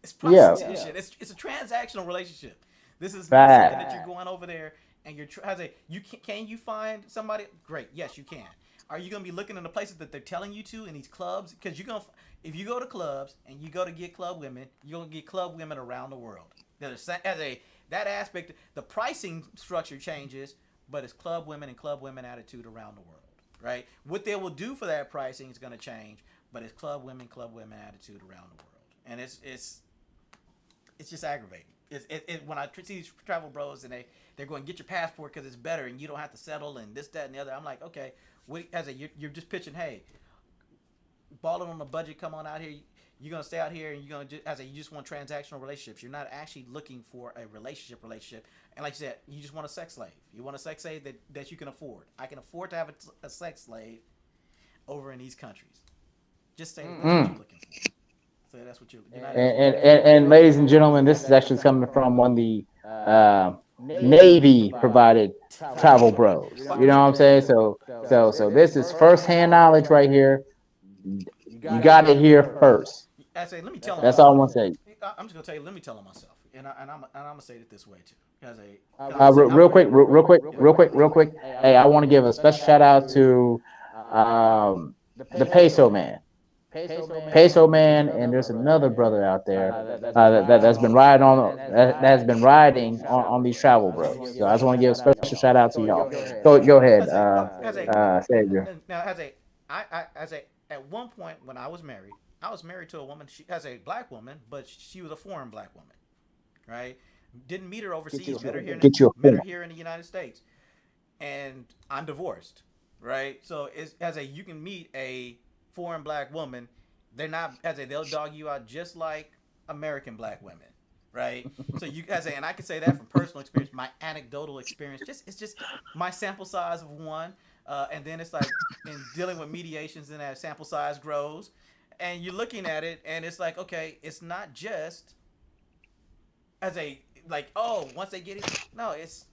it's prostitution. Yeah. It's a transactional relationship. This is not something that you're going over there and you're as a you can you find somebody great? Yes, you can. Are you going to be looking in the places that they're telling you to in these clubs? Because you're going to if you go to clubs and you go to get club women, you're going to get club women around the world. As a that aspect, the pricing structure changes, but it's club women and club women attitude around the world, right? What they will do for that pricing is going to change, but it's club women attitude around the world, and it's just aggravating. When I see these travel bros and they're going to get your passport because it's better and you don't have to settle and this that and the other. I'm like, okay, you're just pitching, hey, balling on the budget, come on out here. You're gonna stay out here and you're gonna you just want transactional relationships. You're not actually looking for a relationship, and like you said, you just want a sex slave. You want a sex slave that you can afford. I can afford to have a sex slave over in these countries. Just say that's what you're looking for. So that's what you're not. And ladies and gentlemen, this is actually coming from one of the Navy provided travel bros. You know what I'm saying? So this is firsthand knowledge right here. You got it here first. I say, let me tell them. That's all I want to say. I'm just gonna tell you. Let me tell them myself, and I'm gonna say it this way too. Real quick. Hey, I want to give a special shout out to the Peso Man. Peso Man, and there's another brother out there that's been riding on these travel bros. So I just want to give a special shout out to y'all. Go ahead, Savior. Now, at one point when I was married to a woman. She as a black woman, but she was a foreign black woman, right? Didn't meet her overseas. Met her here in the United States, and I'm divorced, right? So you can meet a foreign black woman. They'll dog you out just like American black women, right? So and I can say that from personal experience, my anecdotal experience. It's just my sample size of one. And then it's like in dealing with mediations, and that sample size grows, and you're looking at it, and it's like, okay, it's not just once they get it. No, it's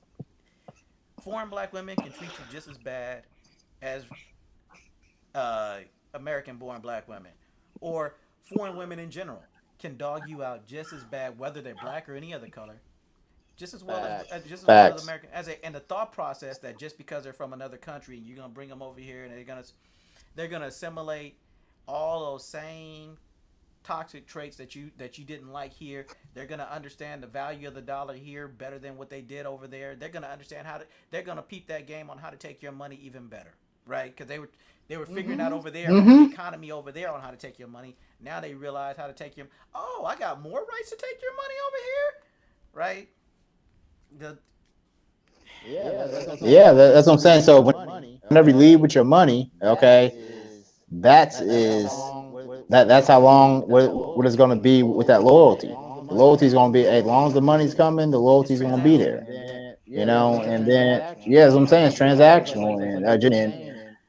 foreign black women can treat you just as bad as American-born black women, or foreign women in general can dog you out just as bad, whether they're black or any other color. Just as well as American, and the thought process that just because they're from another country, you're gonna bring them over here and they're gonna assimilate all those same toxic traits that you didn't like here. They're gonna understand the value of the dollar here better than what they did over there. They're gonna understand they're gonna peep that game on how to take your money even better, right? Because they were figuring out over there the economy over there on how to take your money. Now they realize how to take your. Oh, I got more rights to take your money over here, right? That's what I'm saying. So whenever you leave with your money, okay, that's how long what is going to be with that loyalty. The loyalty is going to be as long as the money's coming, the loyalty is going to be there. You know, and then that's what I'm saying. It's transactional,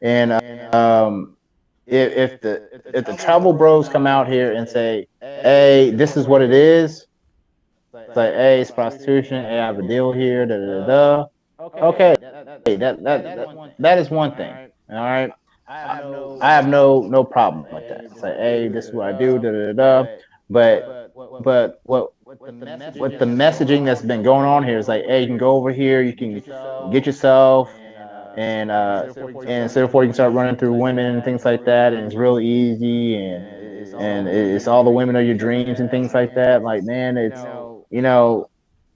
and if the travel bros come out here and say, hey, this is what it is. It's like, hey, it's prostitution. Hey, I have a deal here. Okay, that is one thing. All right, I have no problem with that. It's like, hey, this is what I do. But what the messaging that's been going on here is like, hey, you can go over here, you can get yourself, and therefore you can start running through women and things like that, and it's real easy, and it's all the women of your dreams and things like that. Like, man, it's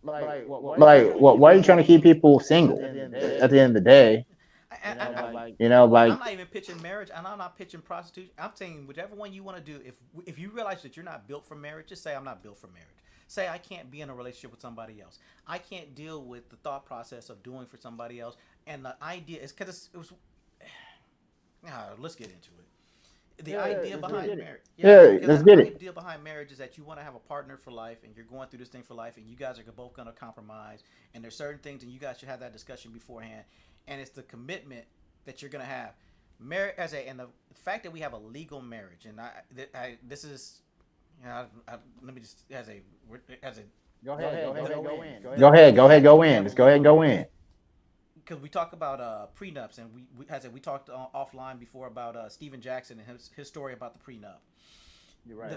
why are you trying to keep people single at the end of the day? I'm not even pitching marriage, and I'm not pitching prostitution. I'm saying whichever one you want to do. If you realize that you're not built for marriage, just say I'm not built for marriage. Say I can't be in a relationship with somebody else. I can't deal with the thought process of doing for somebody else. And the idea is because it was. Let's get into it. The idea behind marriage. Let's get it. The idea behind marriage is that you want to have a partner for life, and you're going through this thing for life, and you guys are both going to compromise. And there's certain things, and you guys should have that discussion beforehand. And it's the commitment that you're going to have. Marriage and the fact that we have a legal marriage, and this is, let me just as a Go ahead. Go ahead. Go in. The fact that you have Just go ahead and go in. because we talk about prenups, and we as I said, we talked offline before about Steven Jackson and his story about the prenup. You're right.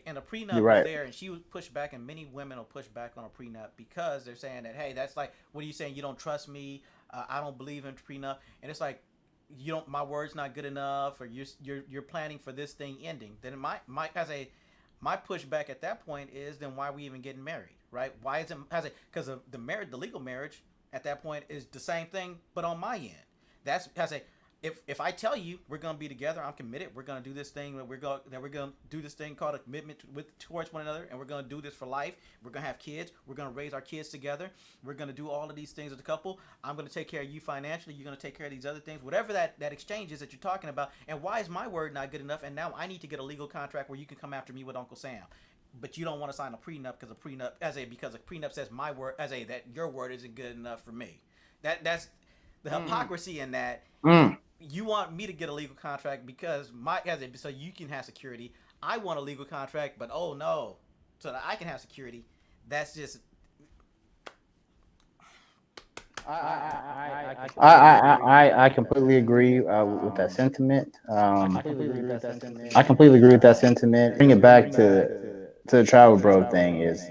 And a prenup is there, and she would push back, and many women will push back on a prenup because they're saying that, hey, that's like, what are you saying? You don't trust me? I don't believe in prenup, and it's like, you don't. My word's not good enough, or you're planning for this thing ending. Then my pushback at that point is, then why are we even getting married, right? Why is it because the legal marriage at that point is the same thing, but on my end. That's if I tell you we're gonna be together, I'm committed. We're gonna do this thing. We're gonna do this thing called a commitment towards one another, and we're gonna do this for life. We're gonna have kids. We're gonna raise our kids together. We're gonna do all of these things as a couple. I'm gonna take care of you financially. You're gonna take care of these other things. Whatever that exchange is that you're talking about. And why is my word not good enough? And now I need to get a legal contract where you can come after me with Uncle Sam. But you don't want to sign a prenup because a prenup says my word that your word isn't good enough for me. That's the hypocrisy in that. You want me to get a legal contract because so you can have security. I want a legal contract, but oh no, so that I can have security. That's just. I completely agree with that sentiment. I completely agree with that sentiment. Bring it back to the travel bro thing is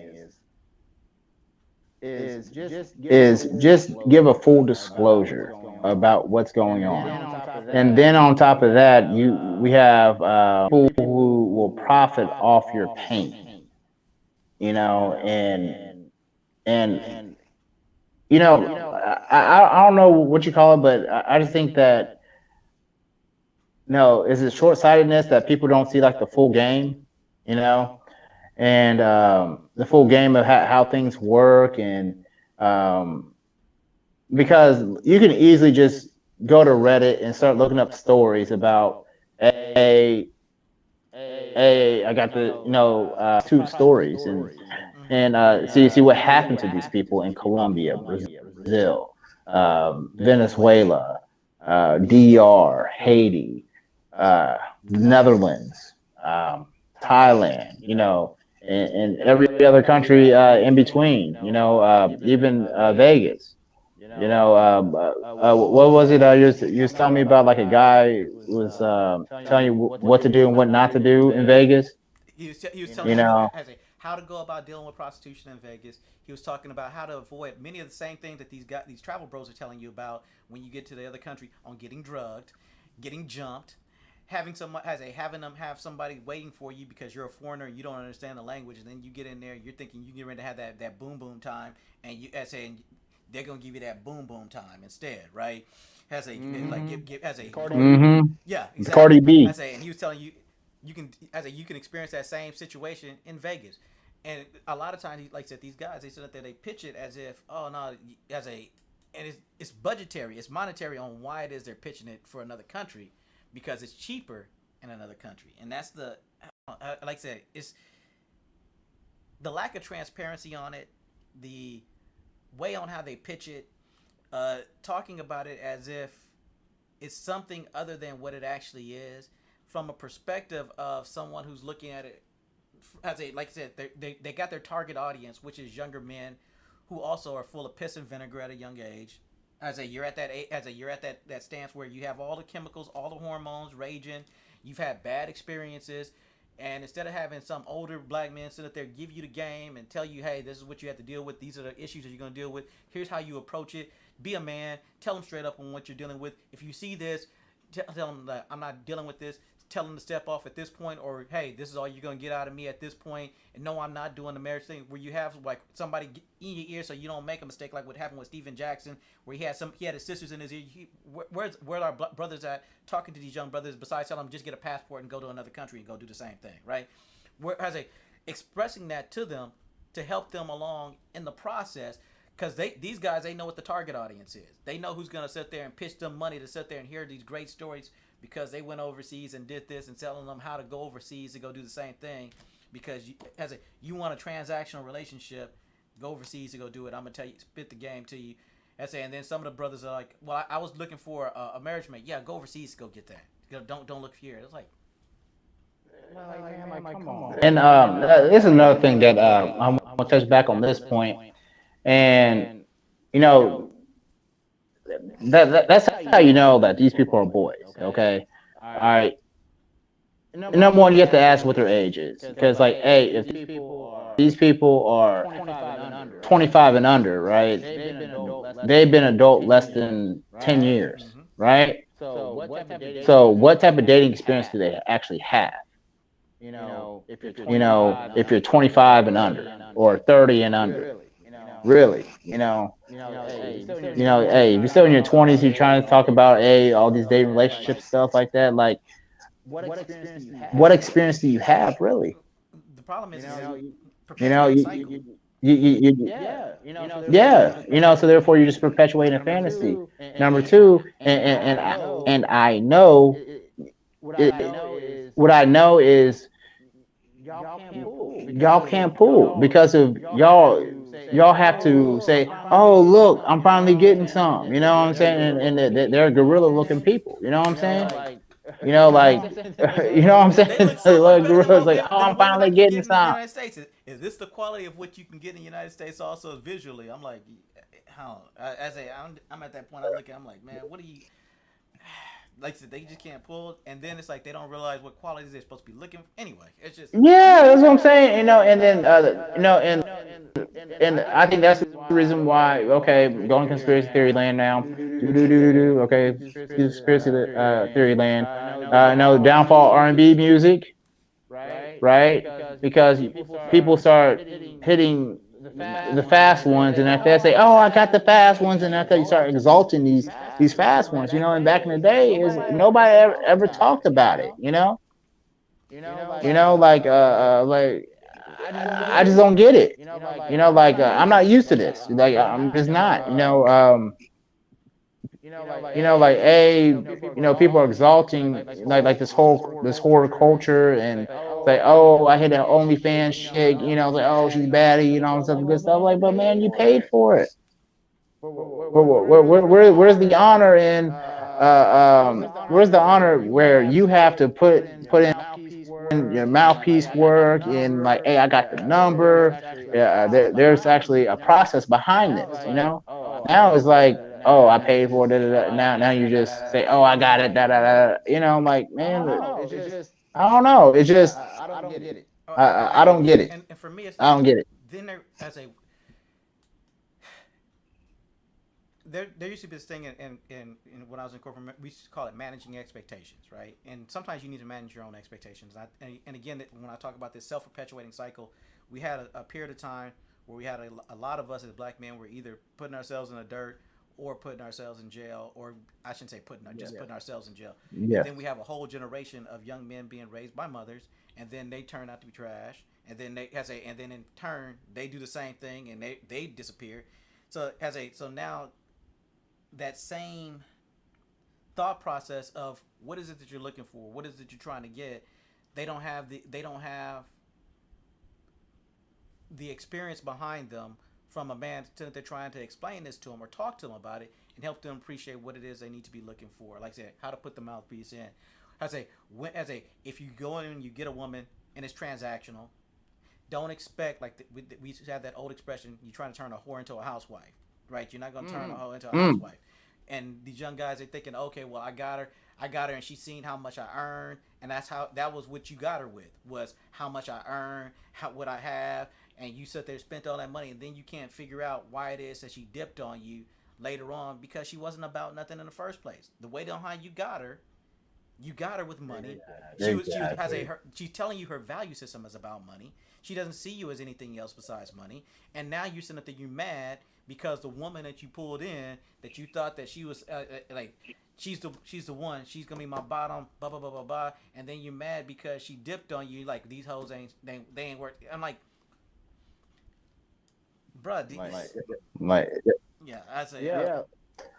just give a full disclosure about what's going on. And then on top of that, we have people who will profit off your pain, and I don't know what you call it, but I just think that is it short sightedness that people don't see like the full game, and the full game of how things work, and because you can easily just go to Reddit and start looking up stories about I got the two stories and see what happened to these people in Colombia, Brazil, Venezuela, DR, Haiti, Netherlands, Thailand, and every other country in between, even Vegas. What was it? You was telling me about like a guy was telling you what to do and what not to do in Vegas. He was telling you how to go about dealing with prostitution in Vegas. He was talking about how to avoid many of the same things that these travel bros are telling you about when you get to the other country, on getting drugged, getting jumped, having them have somebody waiting for you because you're a foreigner and you don't understand the language, and then you get in there, you're thinking you get ready to have that boom boom time, and they're gonna give you that boom boom time instead, right? Cardi. Yeah, exactly. Cardi B. And he was telling you, you can experience that same situation in Vegas, and a lot of times, like I said, these guys, they said that they pitch it as if, oh no, and it's budgetary, it's monetary on why it is they're pitching it for another country, because it's cheaper in another country, and that's like I said, it's the lack of transparency on it, the way on how they pitch it, talking about it as if it's something other than what it actually is, from a perspective of someone who's looking at it like I said, they got their target audience, which is younger men who also are full of piss and vinegar at a young age. You're at that stance where you have all the chemicals, all the hormones raging. You've had bad experiences, and instead of having some older black men sit up there, give you the game and tell you, hey, this is what you have to deal with. These are the issues that you're going to deal with. Here's how you approach it. Be a man. Tell them straight up on what you're dealing with. If you see this, tell them that I'm not dealing with this. Tell them to step off at this point, or hey, this is all you're going to get out of me at this point. And no, I'm not doing the marriage thing where you have like somebody in your ear so you don't make a mistake, like what happened with Steven Jackson, where he had his sisters in his ear. Where our brothers at talking to these young brothers, besides telling them just get a passport and go to another country and go do the same thing, right? Expressing that to them to help them along in the process, because these guys, they know what the target audience is. They know who's going to sit there and pitch them money to sit there and hear these great stories because they went overseas and did this, and telling them how to go overseas to go do the same thing. Because you want a transactional relationship, go overseas to go do it. I'm gonna tell you, spit the game to you. And then some of the brothers are like, well, I was looking for a marriage mate. Yeah, go overseas to go get that. Don't look here. It's like, come on. And this is another thing that gonna touch back on this point, and you know that's how you know that these people are boys. Okay, all right. Number one, you have to ask what their age is, because like, hey, if these people are 25 and under, right? They've been adult less than 10 years, Mm-hmm. right? So what type of dating experience do they actually have? If you're 25 and under or 30 and under, really, hey, if you're still in your 20s, you're trying to talk about, hey, all these dating relationship stuff like that. Like, what experience do you have, really? The problem is You know, perpetuating cycle. yeah, so therefore you're just perpetuating a fantasy. Number two, and I know it, what I know is y'all can't pull because of y'all have to say, oh, look, I'm finally getting some, you know what I'm saying? And they're gorilla looking people, you know what I'm saying? Like Like, you know what I'm they saying? look so much Like better gorillas, like, oh, than the I'm women I finally can getting get in the some. United States. Is this the quality of what you can get in the United States also visually? I'm like, how? I'm at that point. I look at. I'm like, man, what do you? Like I said, they just can't pull, and then it's like they don't realize what qualities they're supposed to be looking for. Anyway, it's just Yeah, that's what I'm saying. And then and I think that's the reason why. Okay, going conspiracy theory land now. Do do do do do. Okay, conspiracy theory land. No downfall R&B music, right? Because people start hitting the fast ones, and after they say, "Oh, I got the fast ones," and after you start exalting these fast ones, and back in the day, is nobody ever talked about it, like I just don't get it. Like I'm not used to this. Like I'm just not. Like people are exalting like this horror culture, and like, oh, I hit an OnlyFans chick. Like, oh, she's baddie. All stuff good stuff. Like, but man, you paid for it. Where's the honor in? Where's the honor where you have to put in your mouthpiece work and like, hey, I got the number. Yeah, there's actually a process behind this. Now it's like, oh, I paid for it. Da, da, da. Now you just say, oh, I got it. Da da da. I'm like, man, I don't know. It's just I don't get it. and for me, it's I like don't get it. then there used to be this thing in when I was in corporate, we used to call it managing expectations, right? And sometimes you need to manage your own expectations. And again, when I talk about this self-perpetuating cycle, we had a period of time where we had a lot of us as black men were either putting ourselves in the dirt or putting ourselves in jail, or I shouldn't say putting ourselves in jail. And Yeah. then we have a whole generation of young men being raised by mothers, and then they turn out to be trash, and then and then in turn they do the same thing, and they disappear. So now that same thought process of what is it that you're looking for, what is it you're trying to get, they don't have the experience behind them from a man that they're trying to explain this to them or talk to them about it and help them appreciate what it is they need to be looking for. Like I said, how to put the mouthpiece in. If you go in and you get a woman and it's transactional, don't expect like we used to have that old expression: you're trying to turn a whore into a housewife, right? You're not going to turn a hoe into a Mm. housewife. And these young guys are thinking, okay, well, I got her, and she's seen how much I earned, and that was what you got her with, was how much I earned, what I have, and you sit there spent all that money, and then you can't figure out why it is that she dipped on you later on because she wasn't about nothing in the first place. The way behind you got her with money. Exactly. She's telling you her value system is about money. She doesn't see you as anything else besides money. And now you're sitting there, you mad because the woman that you pulled in, that you thought that she was like she's the one, she's gonna be my bottom, blah blah blah blah blah. And then you're mad because she dipped on you. Like, these hoes they ain't worth. I'm like, bruh, Like, yeah, I say, yeah,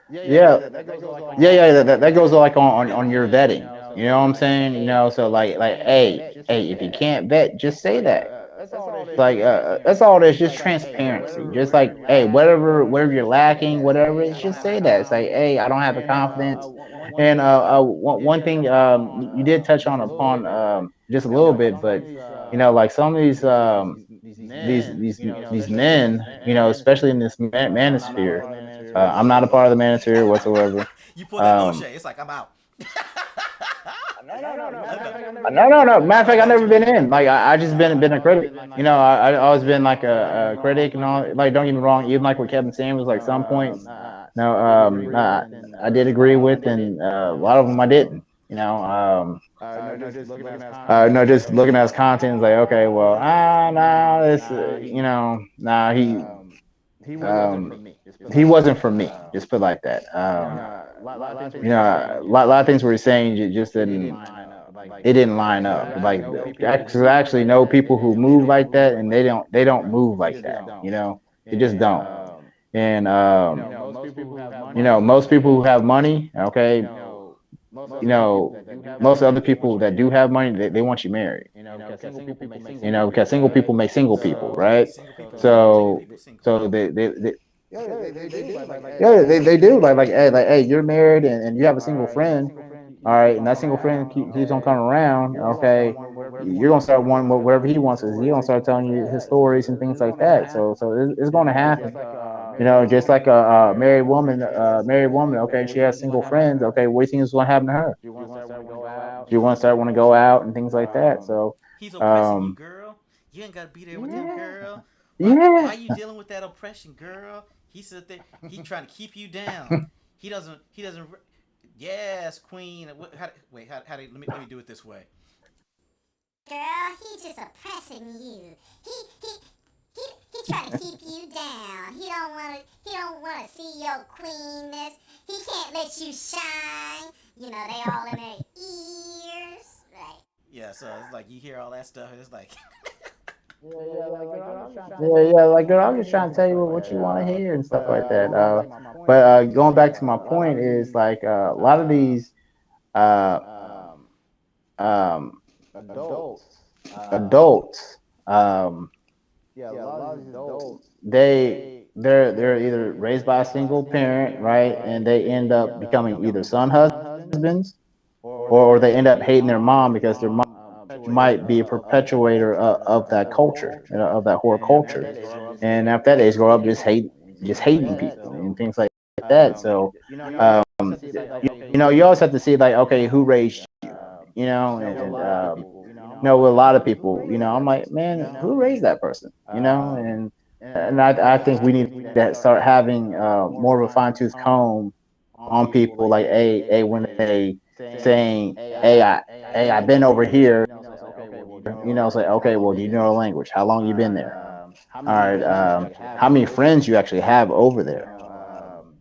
that goes like on your vetting. You know what I'm saying? So like, hey, if you can't vet, just say that. Like, that's all. There's just transparency. Just like, hey, whatever you're lacking, whatever, it's just say that. It's like, hey, I don't have the confidence. And one thing you did touch upon just a little bit, but like some of these these men, especially in this manosphere. I'm not a part of the manosphere whatsoever. You pull that Um, O'Shea, it's like I'm out. no. Matter of fact, I've never been in. Like I just been a critic. I always been like a critic and all. Like don't get me wrong, even like with Kevin Samuels, like some points, no, I did agree with, and a lot of them I didn't. No, just looking at his content, it's like okay, well, nah, this, nah, um, he wasn't for me. Just put it like that. A lot of things were saying just didn't. It didn't line up. Like, I actually know people who move like that, and they don't move like that. They just don't. And most people who have money, okay, most other people that do have money, they want you married. Because single people make single people, right? Single people love taking So people single. so they do hey, you're married and you have a single friend, all right, and that single friend keeps on coming around, okay, you're gonna start wanting whatever he wants, is he's gonna start telling you his stories and things like that. So it's gonna happen. Just like a married woman, okay, she has single friends, okay, what do you think is gonna happen to her? She want to start want to go out and things like that. So, He's oppressing you, um, girl. You ain't gotta be there with him, girl. Why yeah, you dealing with that oppression, girl? He said that he trying to keep you down. He doesn't. Yes, queen. Wait, let me do it this way. Girl, he just oppressing you. He trying to keep you down. He don't wanna see your queenness. He can't let you shine. They all in their ears. Right. Yeah, so it's like you hear all that stuff, and it's like, like girl, I'm just trying to tell you what you want to hear and stuff like that. But going back to my point is like a lot of these uh, um, adults, they're either raised by a single parent, right, and they end up becoming either son husbands, or they end up hating their mom because their mom might be a perpetuator of that culture, of that horror culture, and after that age grow up just hating people and things like that. So you always have to see like, okay, who raised you, and with a lot of people, I'm like, man, who raised that person, and I think we need to start having more of a fine tooth comb on people, like, hey, when they saying, hey, I've been over here, it's like, okay, well, do you know the language? How long you been there? All right, how many friends you actually have over there?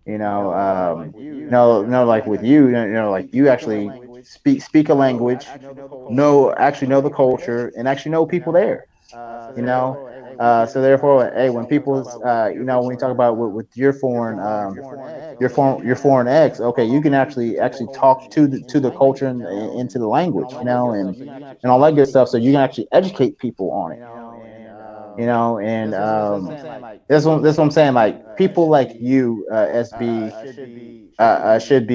No, like with you, like you actually speak a language, actually know the culture, and actually know people there. you know. So therefore, hey, when people, when you talk about with your foreign, your foreign ex, okay, you can actually talk to the culture and into the language, and all that good stuff. So you can actually educate people on it, and that's what I'm saying. Like people like you, SB, should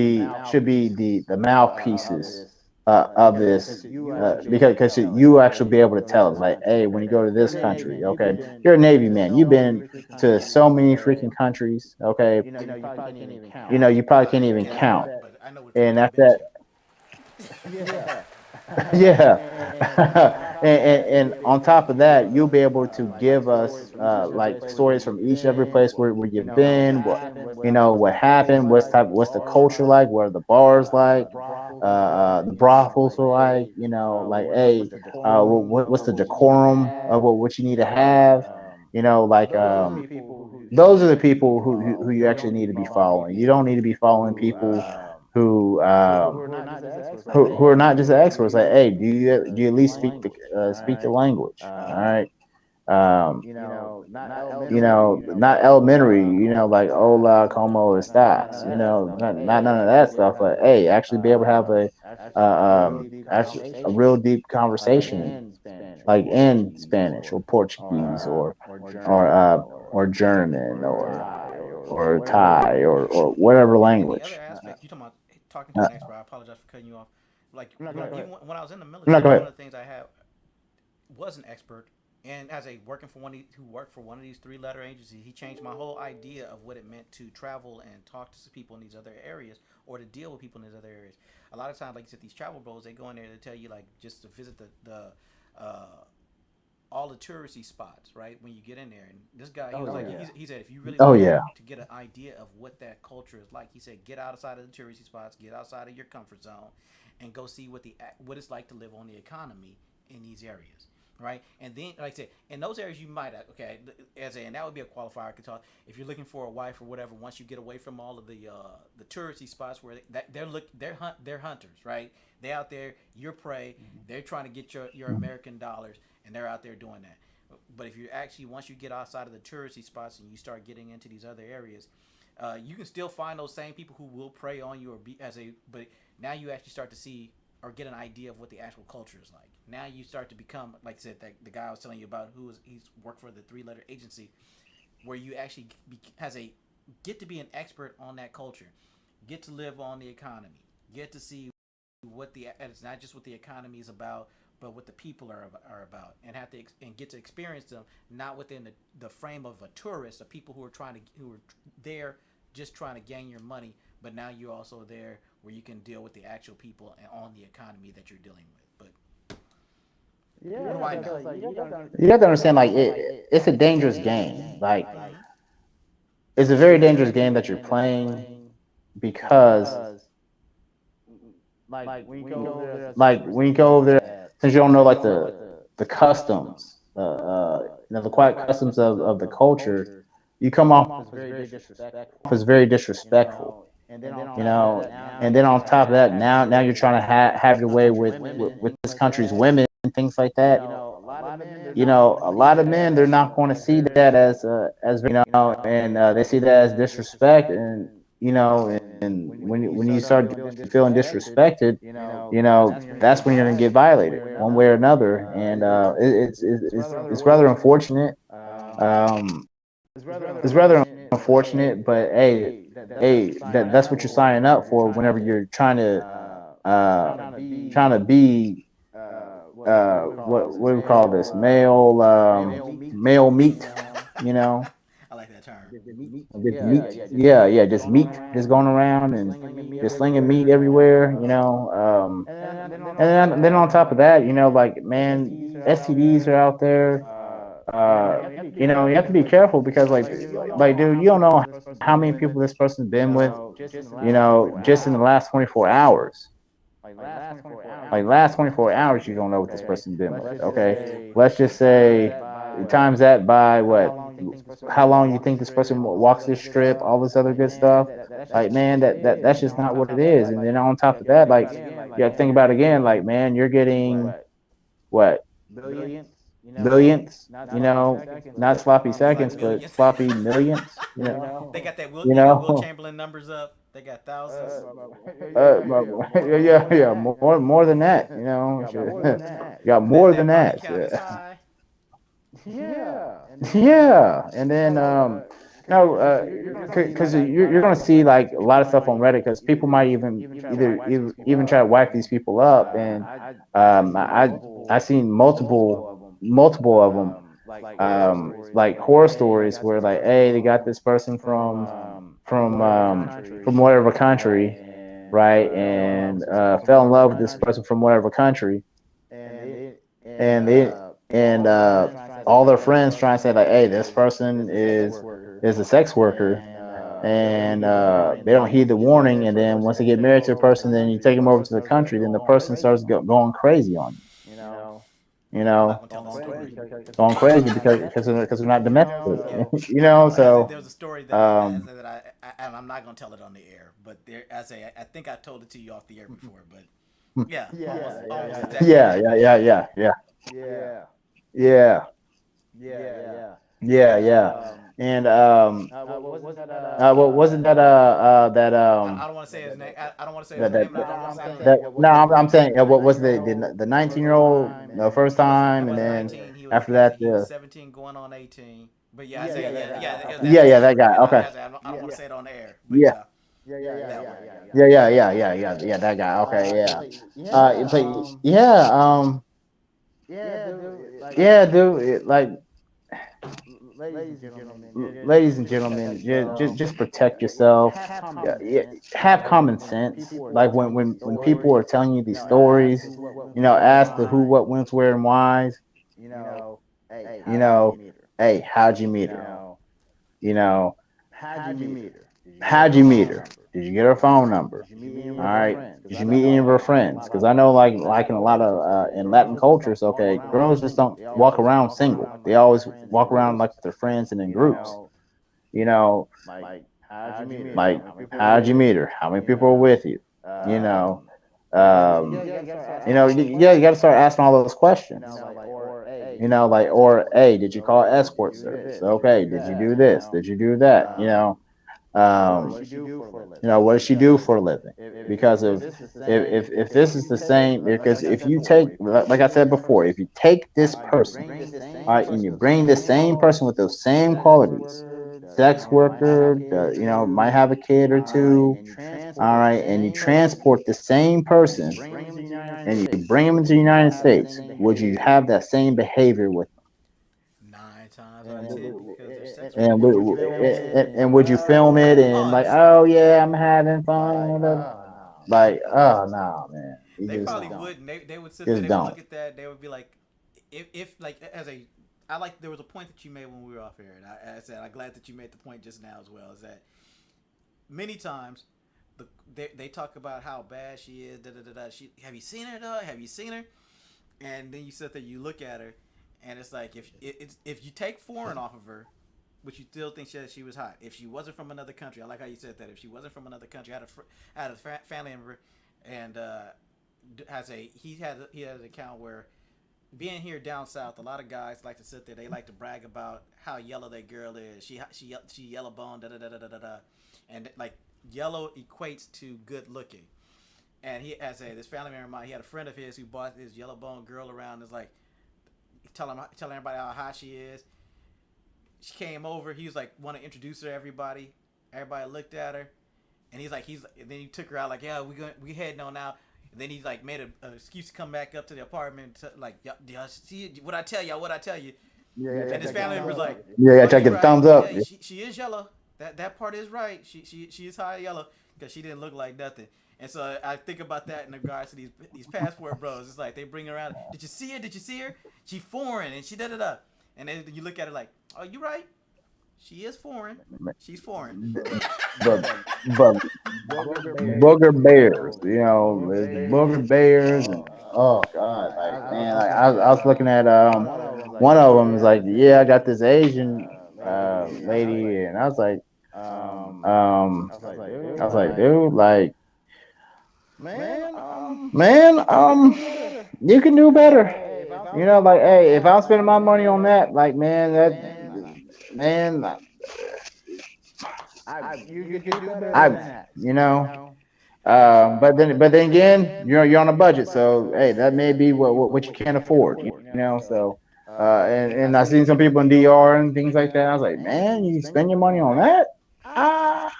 be the mouthpieces of this, because you actually be able to tell us, like, hey, when you go to this country, okay, you're a Navy man, you've been to so many freaking countries, okay, you probably can't even count, but I know which ones and I've after been that, to. yeah. And on top of that, you'll be able to give us like stories from each and every place where you've been, what happened, what's the culture like, what are the bars like, the brothels are like, like, hey, what's the decorum of what you need to have, like, those are the people who you actually need to be following. You don't need to be following people who who are not just experts. Like, hey, do you at least speak the language? All right. Um, not elementary. Like hola, como estas. Not none of that stuff. But hey, actually be able to have actually a real deep conversation, like in Spanish or Portuguese or German or Thai or whatever And the other language. aspect, you talking about talking to Uh, an expert. I apologize for cutting you off. Like even when I was in the no, military, go one ahead. of the things I had was an expert. And as a working for who worked for one of these three-letter agencies, he changed my whole idea of what it meant to travel and talk to people in these other areas, or to deal with people in these other areas. A lot of times, like you said, these travel bros, they go in there to tell you like just to visit the all the touristy spots, right? When you get in there, and this guy, he was like, he said, if you really Oh want yeah. to get an idea of what that culture is like, he said, get outside of the touristy spots, get outside of your comfort zone, and go see what it's like to live on the economy in these areas, right? And then, like I said, in those areas, you might and that would be a qualifier. I could talk if you're looking for a wife or whatever. Once you get away from all of the touristy spots where they're hunters, right? They out there, you're prey. They're trying to get your American dollars, and they're out there doing that. But if you actually once you get outside of the touristy spots and you start getting into these other areas, you can still find those same people who will prey on you or be but now you actually start to see or get an idea of what the actual culture is like. Now you start to become, like I said, the guy I was telling you about he's worked for the three-letter agency, where you actually get to be an expert on that culture, get to live on the economy, get to see it's not just what the economy is about, but what the people are about, and and get to experience them not within the frame of a tourist, of people who are there just trying to gain your money, but now you're also there where you can deal with the actual people and on the economy that you're dealing with. But what do I know? You got to understand, like it's a dangerous game. Like Mm-hmm. it's a very dangerous game that you're playing because, like when you go over there, since you don't know like the customs, the quiet customs of the culture, you come off as very disrespectful. You know, and then on top of that, now you're trying to have your way with this country's women and things like that. You know, a lot of men, they're not going to see that as and they see that as disrespect, and and when you start feeling disrespected, that's when you're going to get violated one way or another, and it's rather unfortunate. Um, it's rather unfortunate, but hey, that's what you're signing up for whenever you're trying to be what do we call this, male meat, you know, I like that term. just meat, yeah, just meat, just going around and just slinging meat everywhere, and then on top of that, like, man, STDs are out there. You have to be careful because, like, dude, you don't know how many people this person's been with, just in the last 24 hours. Like, last 24 hours, you don't know what this person's been with. Okay, let's just say times that by what, how long you think this person walks this strip, all this other good stuff. Like, man, that's just not what it is. And then on top of that, like, you got to think about it again. Like, man, you're getting what, billions, not sloppy It's like seconds, but millions. sloppy millions, They got Will know. Chamberlain numbers up. They got thousands. Yeah, more than that, shit. Got more That than body that. count is high. Yeah, and then no, because you're gonna see like a lot of stuff on Reddit because people might even try to whack these people up, and I seen multiple of them, like horror stories where, like, hey, they got this person from whatever country, right, and fell in love with this person from whatever country, and all their friends try and say, like, hey, this person is a sex worker, and they don't heed the warning, and then once they get married to a person, then you take them over to the country, then the person starts going crazy on you, I'm not gonna tell the story. going crazy because they're not domestic, Yeah, as so there was a story um that and I'm not gonna tell it on the air, but I think I told it to you off the air before, but yeah, almost exactly how yeah, that yeah, goes. yeah, yeah, yeah, yeah, yeah. And what wasn't that that I don't want to say his name. I don't want to say his that that name, and I don't want to say the that name. no, I'm saying, what was the 19-year-old the first He time, and wasn't then 19. after that He was 17 going on 18. But yeah, that's yeah, his yeah, that story. guy, okay, I don't want to say it on the air, but yeah, yeah, that one. yeah, that guy, okay, yeah, but yeah, Yeah, dude. Like, ladies and gentlemen, just protect yourself. Yeah, have common sense. Like when people are telling you these stories, ask the who, what, whens, where, and whys. You know, hey, how'd you meet her? You know, how'd you meet her? Did you get her phone number? All right. Did you meet any of her friends? Because I know, like in a lot of in Latin cultures, okay, girls just don't walk around single. They always walk around like with their friends and in groups. You know, like how'd you meet her? How many people are with you? You know, you got to start asking all those questions. Or hey, did you call escort service? Okay, did you do this? Did you do that? What does she do for a living? Because if this is the same, because if you take, like I said before, if you take this person, all right, and you bring the same person with those same qualities, sex worker, might have a kid or two, all right, and you transport the same person and you bring them into the United States, would you have that same behavior with 9 times out of 10, because they're sex them? workers. Would you film it? And would you film it and Oh, like, oh yeah, I'm having fun, like, oh no, man, you they just probably don't, wouldn't. They would sit there. just They would don't. look at that. They would be like, if like as a, I like there was a point that you made when we were off air, and I said I'm glad that you made the point just now as well. Is that many times they talk about how bad she is. Da, da, da, da. Have you seen her though? Have you seen her? And then you sit there, you look at her, and it's like if you take foreign off of her, but you still think she was hot. If she wasn't from another country, I like how you said that. If she wasn't from another country, I had a family member, and he had an account where being here down south, a lot of guys like to sit there. They like to brag about how yellow their girl is. She yellow bone, da da da da da da, and like yellow equates to good looking. And he has this family member of mine. He had a friend of his who bought this yellow bone girl around. Is like telling everybody how hot she is. She came over. He was like want to introduce her to everybody. Everybody looked at her, and and then he took her out like, yeah, we heading on now. And then he like made an excuse to come back up to the apartment, like, y'all see what I tell y'all, what I tell you. And his family member was like, Yeah, try to get the right. thumbs up. Yeah, she is yellow. That part is right. She is high yellow because she didn't look like nothing. And so I think about that in regards to these passport bros. It's like they bring her around. Did you see her? Did you see her? She foreign and she da da da. And then you look at her like, oh, you right. She is foreign. She's foreign. but booger bears, booger bears, and oh god, like man, like I was looking at one of them is like, yeah, I got this Asian lady, and I was like, dude, like, man, you can do better. Like, hey, if I'm spending my money on that, like, man, man, I, you know, but then again, you're on a budget, so hey, that may be what you can't afford, So, and I seen some people in DR and things like that. I was like, man, you spend your money on that? Ah,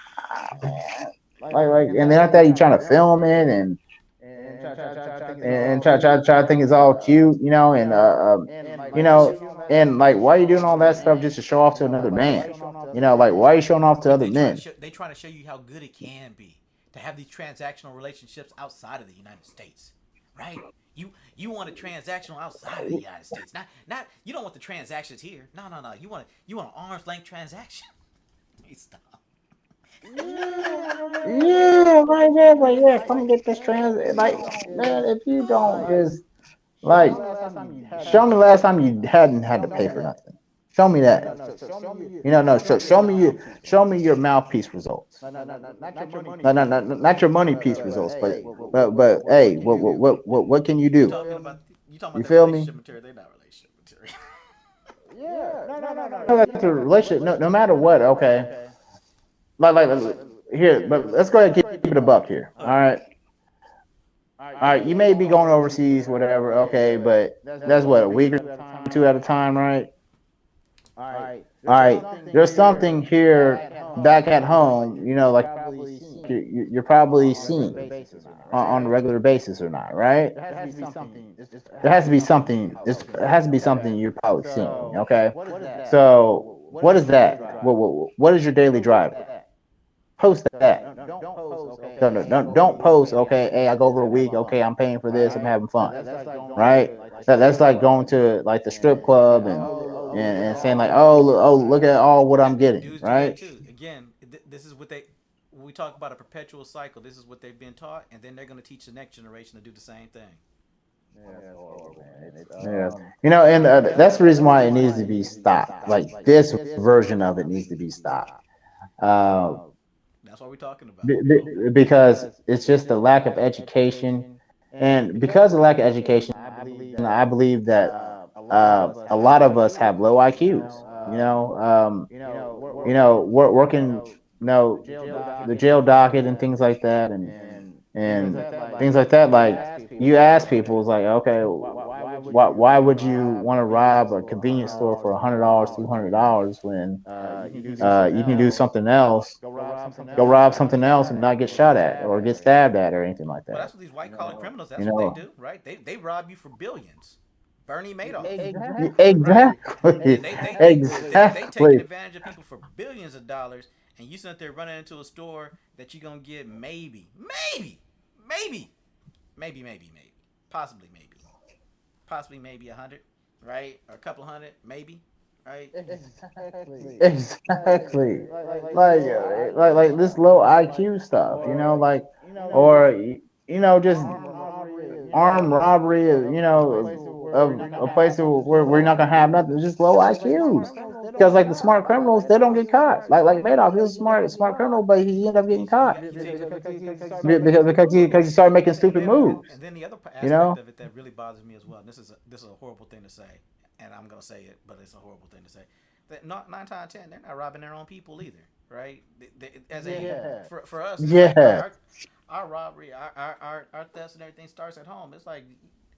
man. And then after that, you trying to film it and try to think it's all cute, and like, why are you doing all that stuff just to show off to another man? Like, why are you showing off to other men? They trying to show you how good it can be to have these transactional relationships outside of the United States, right? You want a transactional outside of the United States, not you don't want the transactions here. No. You want an arm's length transaction. Hey, stop. Yeah, yeah, come get this like, man, if you don't just like, show me the last time you hadn't had to pay for nothing. Show me that. No. Show me your mouthpiece results. No, not your money piece results, but hey, what can you do? You talking You about the feel me? relationship material? They're not relationship material. No, that's a relationship. No matter what. Okay. Here, but let's go ahead and keep it a buck here. All right. All right. You may be going overseas, whatever. Okay, but that's what, a week or two at a time, right? All right. There's something here back at home, like you're probably seeing on a regular basis or not, right? There has to be something. There has to be something you're probably seeing. Okay, so what is that? What is your daily driver? Post that. Don't post. Okay, hey, I go over a week. Okay, I'm paying for this. I'm having fun, right? That's like going to like the strip club and saying like, oh, look at all what I'm getting, Dudes do that right? too. Again, this is what they. When we talk about a perpetual cycle, this is what they've been taught, and then they're going to teach the next generation to do the same thing. Yeah, and that's the reason why it needs to be stopped. Like this version of it needs to be stopped. Uh, That's what we're talking about. because it's just the lack of education, and because of lack of education, I believe that a lot of us have low IQs. Working, the jail docket and things like that, and things like that. Like you ask people, it's like, okay, why would you want to rob a convenience store for $100, $200 when you can do something else, go rob something else and not get shot at or get stabbed at or anything like Well, that. that's what these white collar criminals. That's You what they know, do, right? They rob you for billions. Bernie Madoff, right? exactly, They taking exactly, advantage of people for billions of dollars, and you sit there running into a store that you're gonna get maybe, possibly maybe 100, right? Or a couple hundred, maybe, right? exactly. Like this low IQ stuff. Like or just armed robbery. Of a place where we're not gonna have nothing. It's just low IQs. Because like the smart criminals, they don't get caught. Like Madoff, he was a smart criminal, but he ended up getting caught You take because he started making stupid moves. and then the other You aspect know? of it that really bothers me as well. And this is a horrible thing to say, and I'm gonna say it, but it's a horrible thing to say. That not 9 times 10, they're not robbing their own people either, right? As a for us, it's like Yeah. our robbery, our thefts and everything starts at home. It's like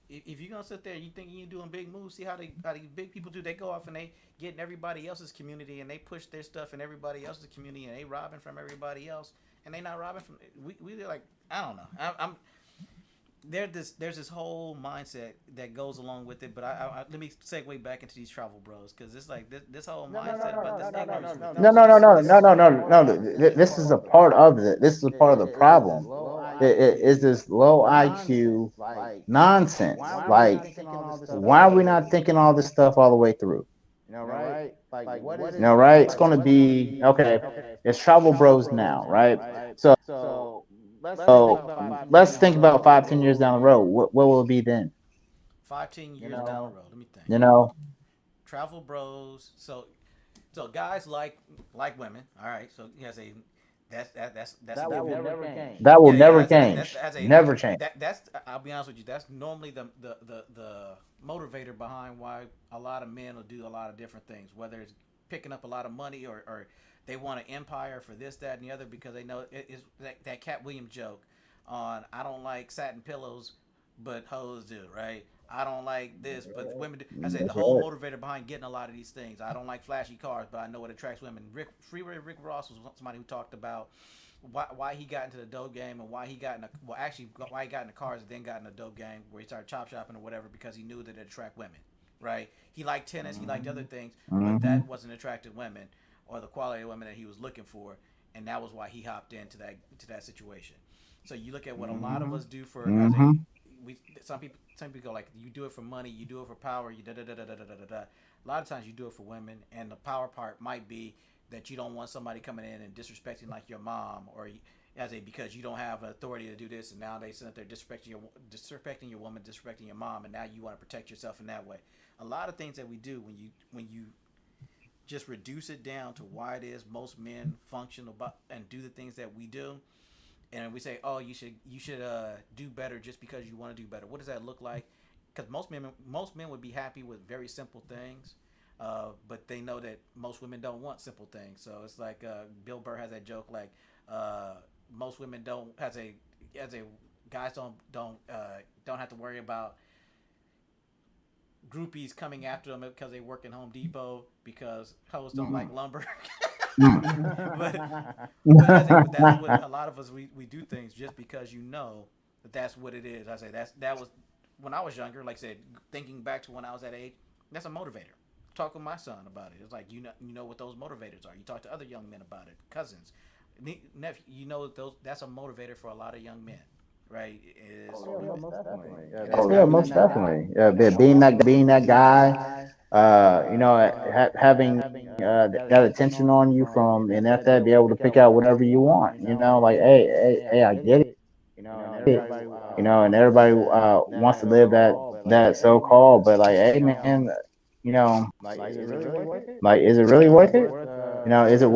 if you're gonna sit there, you think you're doing big moves. See how these big people do? They go off and they get in everybody else's community and they push their stuff in everybody else's community and they robbing from everybody else and they not robbing from we like I don't know. I'm there's this whole mindset that goes along with it, but I let me segue back into these travel bros because it's like this whole mindset about this ignorance. No. This is a part of it. This is a part of the problem. It is this low IQ nonsense. Like, why are we not thinking all this stuff all the way through? Right? It's going to be okay. It's travel bros now, right? So let's think about 5, 10 years down the road. What will it be then? 5, 10 years down the road. Let me think. You know, Travel bros. So guys like women. All right. So he has a that's that will never change. yeah, That will yeah. never change. Never change. That's I'll be honest with you. That's normally the motivator behind why a lot of men will do a lot of different things. Whether it's picking up a lot of money or they want an empire for this, that, and the other because they know it's that Cat Williams joke on I don't like satin pillows, but hoes do, right? I don't like this, but women do. I say the whole motivator behind getting a lot of these things. I don't like flashy cars, but I know it attracts women. Freeway Rick Ross was somebody who talked about why he got into the dope game and why he got in why he got into cars and then got in the dope game where he started chop shopping or whatever because he knew that it attract women, right? He liked tennis, he liked other things, but that wasn't attracted women or the quality of women that he was looking for, and that was why he hopped into that situation. So you look at what a lot of us do for as a some people go like you do it for money, you do it for power, you da da da da da da da da. A lot of times you do it for women, and the power part might be that you don't want somebody coming in and disrespecting like your mom or because you don't have authority to do this, and now they sit there disrespecting your woman, disrespecting your mom, and now you want to protect yourself in that way. A lot of things that we do when you just reduce it down to why it is most men function about and do the things that we do, and we say, oh, you should do better just because you want to do better. What does that look like? Because most men would be happy with very simple things, but they know that most women don't want simple things. So it's like Bill Burr has that joke like most women don't as a guys don't have to worry about groupies coming after them because they work in Home Depot because hoes don't like lumber. but but that's what a lot of us we do things just because you know that that's what it is. I say that was when I was younger. Like I said, thinking back to when I was that age, that's a motivator. Talk with my son about it. It's like you know what those motivators are. You talk to other young men about it, cousins, nephew. You know those that's a motivator for a lot of young men, right? Is Oh yeah, most definitely. Being that guy, having that attention on you from, and after that, be able to pick out whatever you want. Like, hey, I get it. And everybody wants to live that so called, but like, hey, man, like, is it really worth it? Is it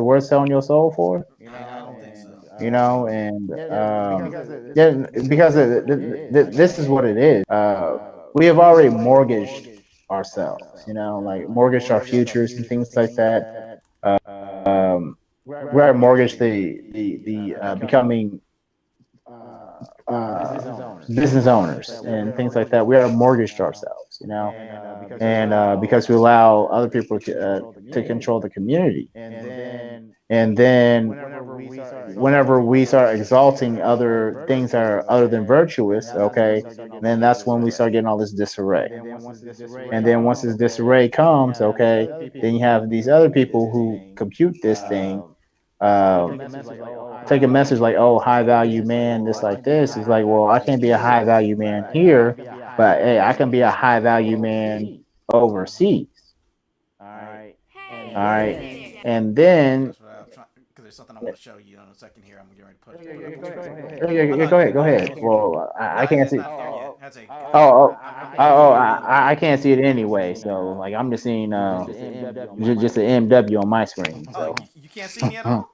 worth selling your soul for? I don't think so. And yeah, because this is what it is. We have already mortgaged ourselves, like mortgaged our futures and things like that. Um, we already mortgaged the becoming business owners and things like that. We are mortgaged ourselves, and because we allow other people to control the community. And then whenever we start exalting other things that are other than virtuous, okay, then that's when we start getting all this disarray. And then once this disarray comes, okay, then you have these other people who compute this thing, um, take a message like, oh, high value man, this like this. It's like, well, I can't be a high value man here, but hey, I can be a high value man overseas. All right. And then That's what I'm trying. Because there's something I want to show you in a second here. I'm getting ready to put up a picture. Oh yeah, no, go ahead, go go ahead. ahead. Well, No, I can't it's see. not there yet. That's a. Oh, I'm gonna show you. I can't see it anyway. So like, I'm just seeing just an MW on my screen. Oh, So you can't see me at all.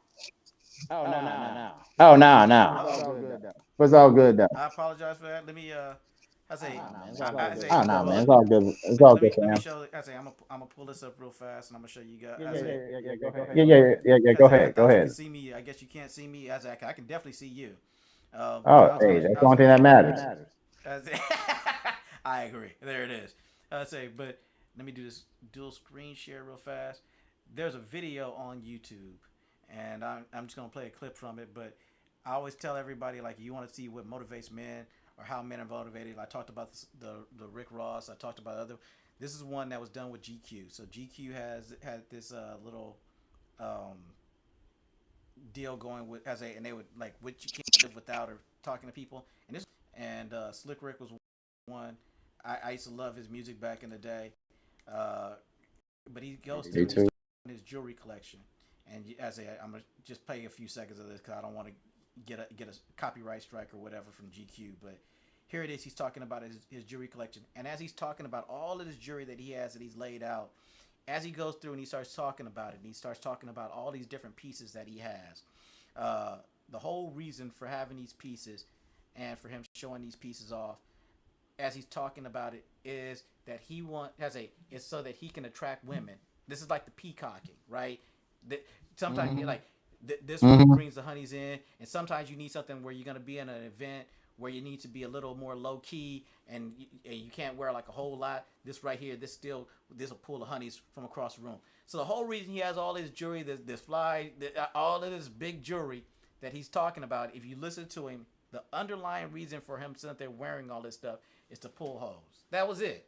oh, no, Oh, but it's all good though. I apologize for that. Let me. I say. I say. Oh no, man, Well, it's all good. It's all good, let me Sam. show. I say. I'm gonna pull this up real fast, and I'm gonna show you guys. I Yeah, say. Go I say. I ahead, go thought you could ahead. see me. I guess you can't see me. I say. I can definitely see you. But Oh, hey, that's I the was only thing gonna. that matters. I say, I agree. There it is. I say, but let me do this dual screen share real fast. There's a video on YouTube, and I'm just gonna play a clip from it. But I always tell everybody like, you want to see what motivates men or how men are motivated. I talked about the Rick Ross. I talked about other. This is one that was done with GQ. So GQ had this little um, deal going with and they would like what you can't live without or talking to people. And Slick Rick was one. I used to love his music back in the day. Uh, but he goes Me through and he too. starts his jewelry collection. And I'm gonna just play a few seconds of this because I don't want to get a copyright strike or whatever from GQ. But here it is. He's talking about his jewelry collection, and as he's talking about all of this jewelry that he has that he's laid out, as he goes through and he starts talking about it, and he starts talking about all these different pieces that he has. The whole reason for having these pieces and for him showing these pieces off as he's talking about it is that is so that he can attract women. This is like the peacocking, right? Sometimes you're like this brings the honeys in, and sometimes you need something where you're gonna be in an event where you need to be a little more low key, and you can't wear like a whole lot. This right here, this will pull the honeys from across the room. So the whole reason he has all his jewelry, all of this big jewelry that he's talking about, if you listen to him, the underlying reason for him sitting there wearing all this stuff is to pull hoes. That was it.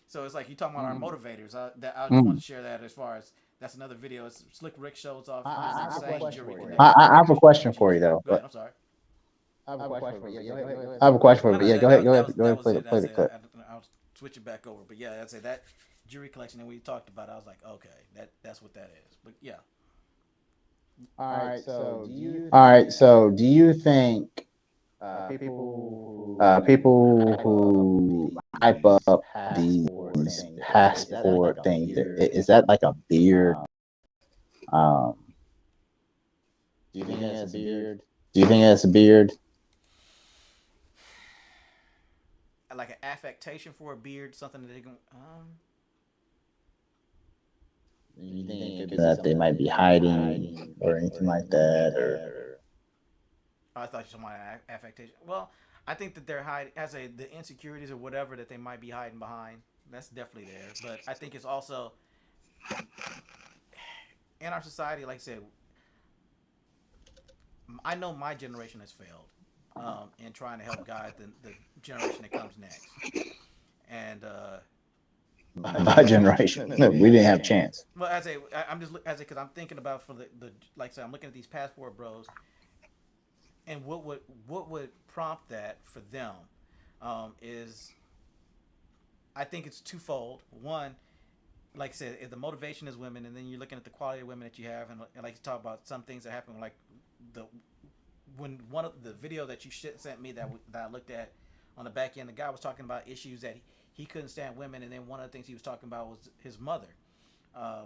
So it's like you talking about our motivators. I just want to share that as far as that's another video. It's Slick Rick shows off his insane jewelry collection. I have a question on for you GQ. though. Go ahead. I'm sorry. I have a question for you. I have a question for No, you. no, Yeah, go that ahead, was play it. play the clip. I'll switch it back over. But yeah, I'd say that jewelry collection that we talked about. I was like, okay, that's what that is. But yeah, All right, so do you think people who hype up these passport things, is that like a beard? Um, do you think it's a beard? like an affectation for a beard, something that they can. That they might be hiding or anything like that, or I thought you were talking about affectation. Well, I think that they're hiding the insecurities or whatever that they might be hiding behind. That's definitely there, but I think it's also in our society, like I said, I know my generation has failed in trying to help guide the generation that comes next. And My generation, we didn't have a chance. well, I'm just as because I'm thinking about for the like I said, I'm looking at these passport bros, and what would prompt that for them is I think it's twofold. One, like I said, if the motivation is women, and then you're looking at the quality of women that you have, and like you talk about some things that happen, like the when one of the video that you sent me that I looked at on the back end, the guy was talking about issues that he couldn't stand women, and then one of the things he was talking about was his mother.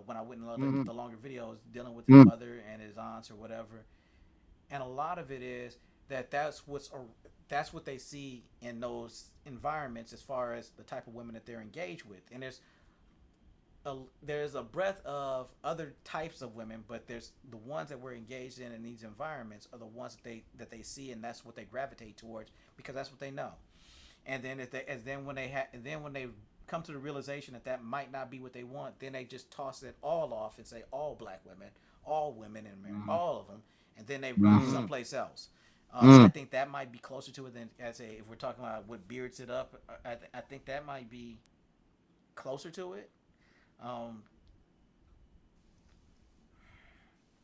When I went and the longer videos dealing with his mother and his aunts or whatever, and a lot of it is that's what they see in those environments as far as the type of women that they're engaged with, and there's a breadth of other types of women, but there's the ones that we're engaged in these environments are the ones that they see, and that's what they gravitate towards because that's what they know. And then when they come to the realization that might not be what they want, then they just toss it all off and say all black women, all women, and all of them, and then they run someplace else. I think that might be closer to it than if we're talking about what beards it up. I think that might be closer to it.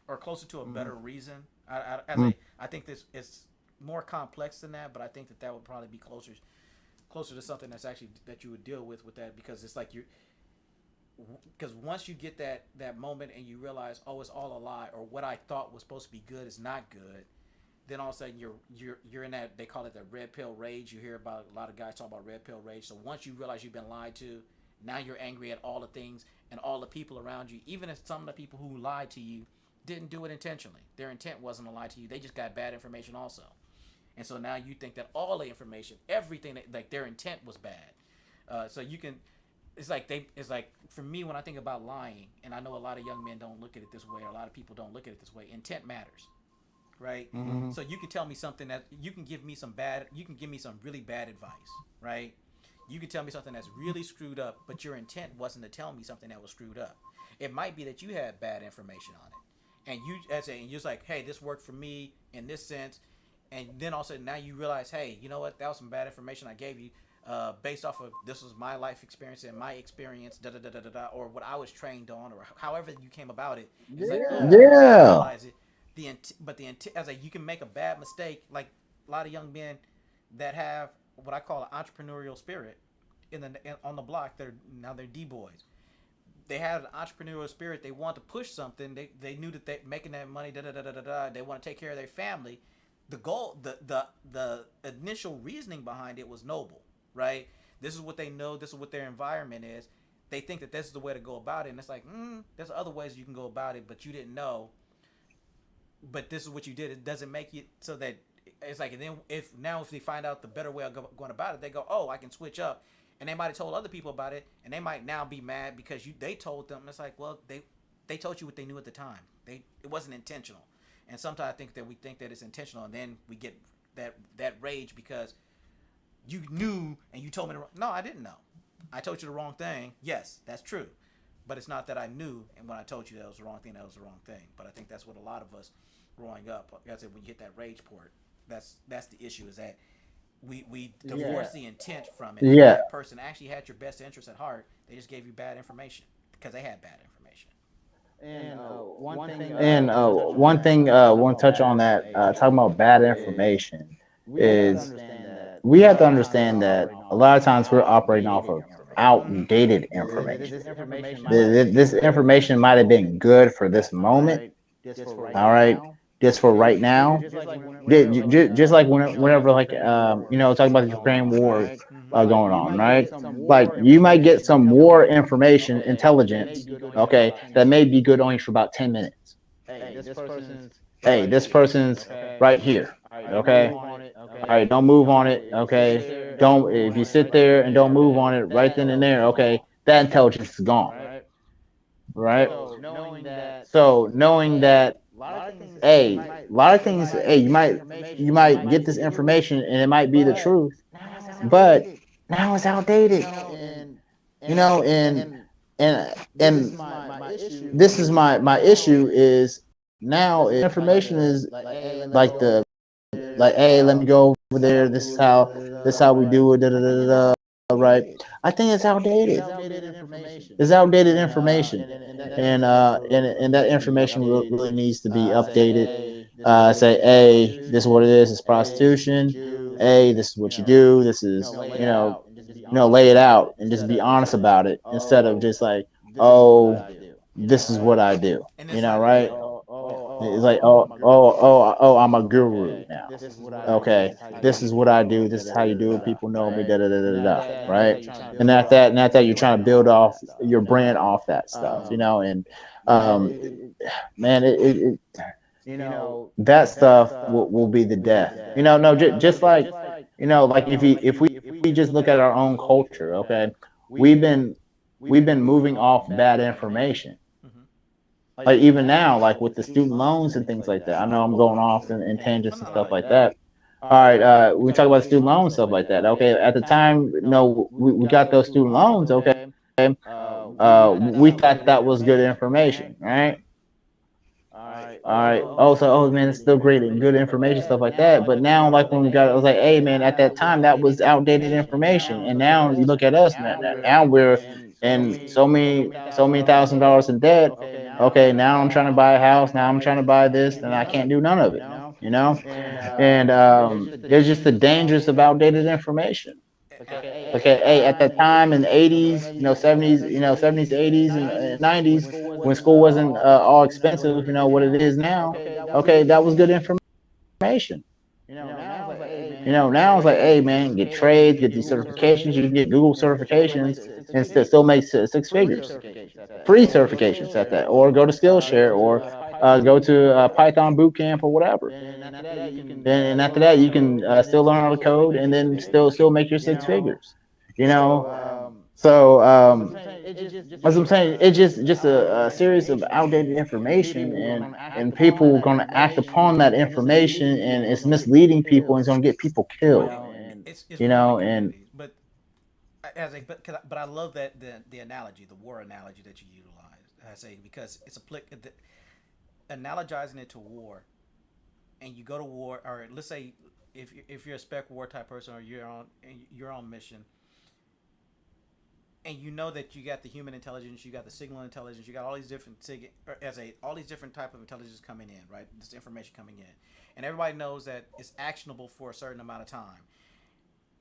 Or closer to a better reason. I think this is more complex than that, but I think that would probably be closer to something that's actually that you would deal with that, because it's like because once you get that moment and you realize, oh, it's all a lie, or what I thought was supposed to be good is not good, then all of a sudden you're in that, they call it the red pill rage. You hear about a lot of guys talk about red pill rage. So once you realize you've been lied to, now you're angry at all the things and all the people around you, even if some of the people who lied to you didn't do it intentionally. Their intent wasn't to lie to you. They just got bad information also. And so now you think that all the information, everything, like their intent was bad. So you can, it's like for me, when I think about lying, and I know a lot of young men don't look at it this way, or a lot of people don't look at it this way, intent matters, right? So you can tell me something that, you can give me some really bad advice, right? You can tell me something that's really screwed up, but your intent wasn't to tell me something that was screwed up. It might be that you had bad information on it, and you're just like, hey, this worked for me in this sense, and then all of a sudden now you realize, hey, you know what, that was some bad information I gave you, based off of this was my life experience and my experience, or what I was trained on, or however you came about it. It's like, oh, Yeah. realize it. But the intent, as you can make a bad mistake, like a lot of young men that have what I call an entrepreneurial spirit on the block. They're D-boys. They had an entrepreneurial spirit. They want to push something. They knew that they making that money. They want to take care of their family. The goal, the initial reasoning behind it was noble, right? This is what they know. This is what their environment is. They think that this is the way to go about it, and it's like, there's other ways you can go about it, but you didn't know. But this is what you did. It doesn't make it so that it's like, and then if they find out the better way of going about it, they go, oh, I can switch up, and they might have told other people about it, and they might now be mad because they told them. It's like, well, they told you what they knew at the time. It wasn't intentional, and sometimes I think that we think that it's intentional, and then we get that rage because you knew and you told me no, I didn't know. I told you the wrong thing. Yes, that's true, but it's not that I knew, and when I told you that was the wrong thing, that was the wrong thing. But I think that's what a lot of us growing up, like I said, when you hit that rage port, that's the issue, is that we divorce the intent from it. Yeah. That person actually had your best interest at heart. They just gave you bad information because they had bad information. And one thing I want to touch on that, talking about bad information, is we have to understand that a lot of times we're operating off of outdated information. This information might have been good for this moment, all right, just for right now. Just like whenever like talking about the Ukraine war going on, right? Like you might get some war information, intelligence, okay, that may be good only for about 10 minutes. Hey, this person's right here, okay? All right, don't move on it, okay? Don't, if you sit there and don't move on it right then and there, okay, that intelligence is gone, right? So knowing that, hey, a lot of things, hey, you might get this information and it might be the truth, but now it's outdated, and and this is my issue is now information is like like, hey, let me go over there. This is how we do it. Da, da, da, da, right? I think it's outdated. It's outdated information, and that information really needs to be updated. Say, hey, this is what it is. It's prostitution. Hey, this is what you do. This is lay it out and just be honest about it instead of just like, oh, this is what I do. And it's like, Right? It's like, oh, I'm a guru now. Okay, this is what I do. This is how you do it. People know me. Da da da da da. Right? And at that, you're trying to build off your brand off that stuff. And man, that stuff will be the death. No, just like like if we just look at our own culture, okay, we've been moving off bad information. Like even now, like with the student loans and things like that. I know I'm going off in tangents and stuff like that. All right, we talk about student loans stuff like that. Okay, at the time, we got those student loans. Okay, we thought that was good information, right? All right. Also, oh man, it's still great and good information, stuff like that. But now, like when we got, I was like, hey man, at that time that was outdated information, and now you look at us, man. Now we're in so many $1,000s in debt. Okay, now I'm trying to buy a house. Now I'm trying to buy this, and I can't do none of it. And there's just the dangers of outdated information. Okay, hey, at that time in the 80s, 70s, 70s, 80s, and 90s, when school wasn't all expensive, what it is now, okay, that was good information. Now it's like, hey, man, get trades, get these certifications. You can get Google certifications and still make six figures. Free certifications at that, or go to Skillshare, or go to Python bootcamp or whatever. And after that, you can still learn how to code and then still make your six figures. So as I'm saying, it's just a series of outdated information, and people are going to act upon that information, and it's misleading people, and it's going to get people killed. it's ruining And communities. But I love that the analogy, the war analogy that you utilize. I say because it's analogizing it to war, and you go to war, or let's say if you're a spec war type person, or you're on mission, and you know that you got the human intelligence, you got the signal intelligence, you got all these different all these different type of intelligence coming in, right? This information coming in, and everybody knows that it's actionable for a certain amount of time.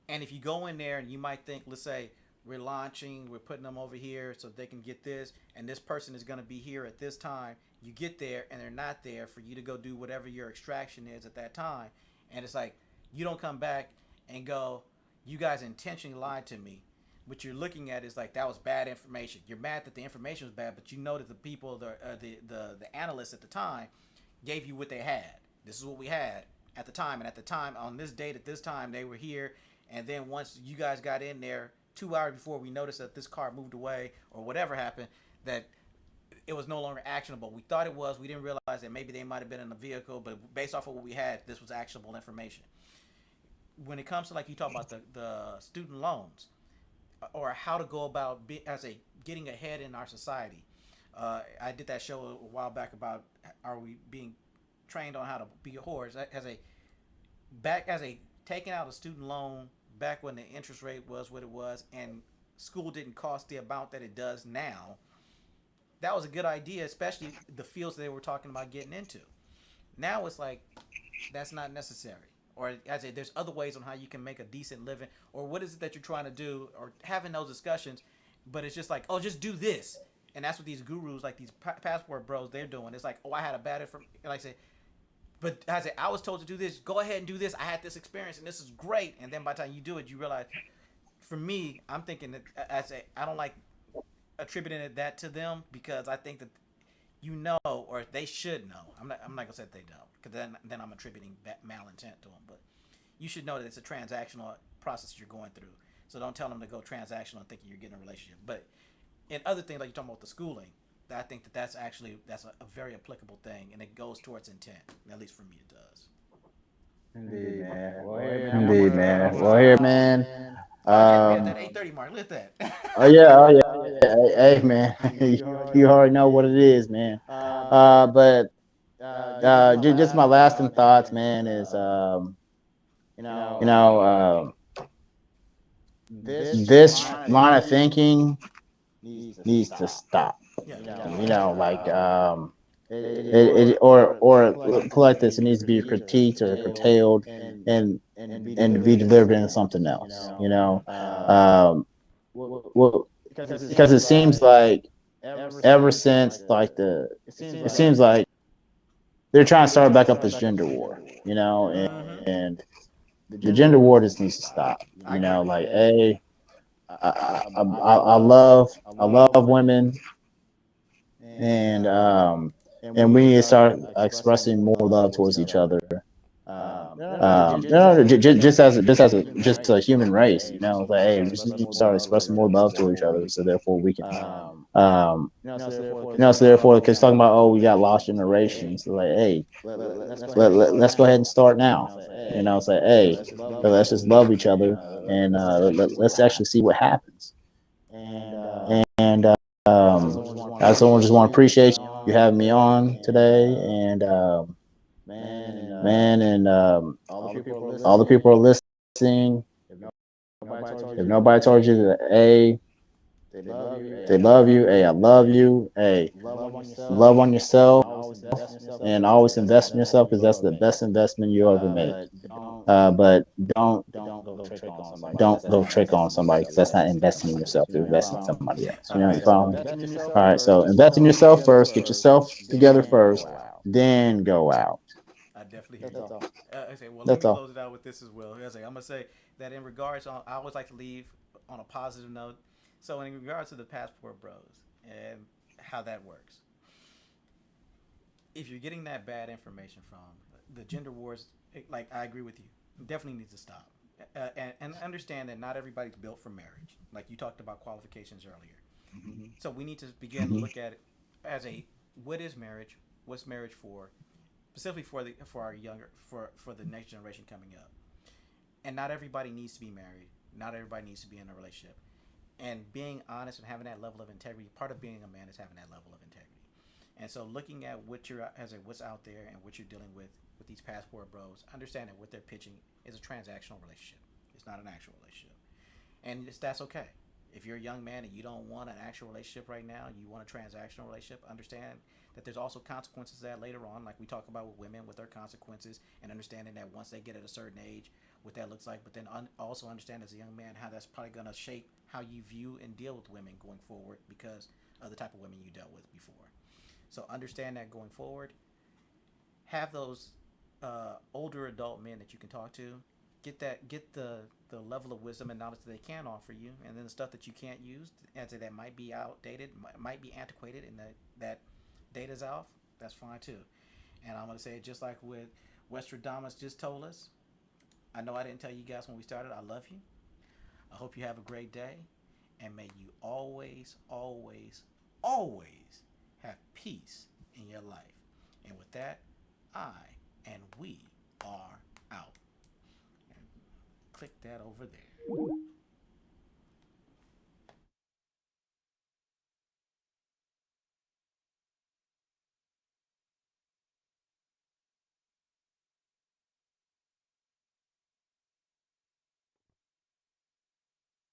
And if you go in there and you might think, let's say we're launching, we're putting them over here so they can get this, and this person is going to be here at this time. You get there and they're not there for you to go do whatever your extraction is at that time, and it's like you don't come back and go, you guys intentionally lied to me. What you're looking at is like that was bad information. You're mad that the information was bad, but you know that the people, the analysts at the time, gave you what they had. This is what we had at the time, and at the time on this date at this time they were here. And then once you guys got in there, 2 hours before we noticed that this car moved away or whatever happened, that it was no longer actionable. We thought it was. We didn't realize that maybe they might have been in the vehicle, but based off of what we had, this was actionable information. When it comes to like you talk about the student loans, or how to go about getting ahead in our society. I did that show a while back about are we being trained on how to be a horse as a taking out a student loan back when the interest rate was what it was and school didn't cost the amount that it does now. That was a good idea, especially the fields they were talking about getting into. Now it's like that's not necessary. Or as there's other ways on how you can make a decent living, or what is it that you're trying to do, or having those discussions, but it's just like, oh, just do this, and that's what these gurus, like these passport bros, they're doing. It's like, oh, I had a bad information, like I say, but I was told to do this. Go ahead and do this. I had this experience, and this is great. And then by the time you do it, you realize. For me, I'm thinking that I don't like attributing that to them because I think that or they should know. I'm not gonna say that they don't, because then I'm attributing malintent to them. But you should know that it's a transactional process you're going through. So don't tell them to go transactional and thinking you're getting a relationship. But in other things, like you're talking about the schooling, I think that's a very applicable thing, and it goes towards intent. At least for me, it does. indeed, man. Well, here, man. Oh yeah, we had that 8:30 mark. Look at that. Oh yeah, Hey, man, you already know what it is, man. But just my lasting thoughts, man, is you know, this line of thinking needs to stop. Yeah. Like or put like this, it needs to be critiqued or curtailed, and be delivered into something else. Well, because it seems like ever since like it seems like they're trying to start back up this gender war, Mm-hmm. and the gender war just needs to stop. I agree. Like, hey, I love women, and we need to start expressing more love towards each other. Just a human race, like, hey, we just need to start expressing more love to each other, so therefore we can, so therefore, because talking about, oh, we got lost generations, so like, hey, let's go ahead and start now. Say, hey, let's just love each other, and let's actually see what happens. And I just want to appreciate you having me on today, and man, and all the people are listening. If nobody told you that, hey, they love you, hey, I love you, hey, love on yourself, and always invest in yourself, because that's the best investment you ever make. But don't go trick on somebody, because that's not investing in yourself. You're investing in somebody else. You follow me? All right. So invest in yourself first. Get yourself together first. Then go out. I definitely hear you. I say, well, let That's me all. close it out with this as well. I'm gonna say that in regards, I always like to leave on a positive note. So in regards to the passport bros and how that works, if you're getting that bad information from the gender wars, like I agree with you, definitely needs to stop. And understand that not everybody's built for marriage. Like you talked about qualifications earlier. So we need to begin to look at it as a what is marriage? What's marriage for? Specifically for our younger for the next generation coming up. And not everybody needs to be married. Not everybody needs to be in a relationship. And being honest and having that level of integrity, part of being a man is having that level of integrity. And so looking at what you're as a what's out there and what you're dealing with these passport bros, understand that what they're pitching is a transactional relationship. It's not an actual relationship. And that's okay. If you're a young man and you don't want an actual relationship right now, you want a transactional relationship, understand that there's also consequences to that later on, like we talk about with women with their consequences, and understanding that once they get at a certain age, what that looks like. But then also understand as a young man how that's probably going to shape how you view and deal with women going forward because of the type of women you dealt with before. So understand that going forward. Have those older adult men that you can talk to. Get the level of wisdom and knowledge that they can offer you, and then the stuff that you can't use, and that might be outdated, might be antiquated, and that data's off. That's fine too. And I'm gonna say it just like what Westradamus just told us. I know I didn't tell you guys when we started. I love you. I hope you have a great day, and may you always, always, always have peace in your life. And with that, I and we are out. And click that over there.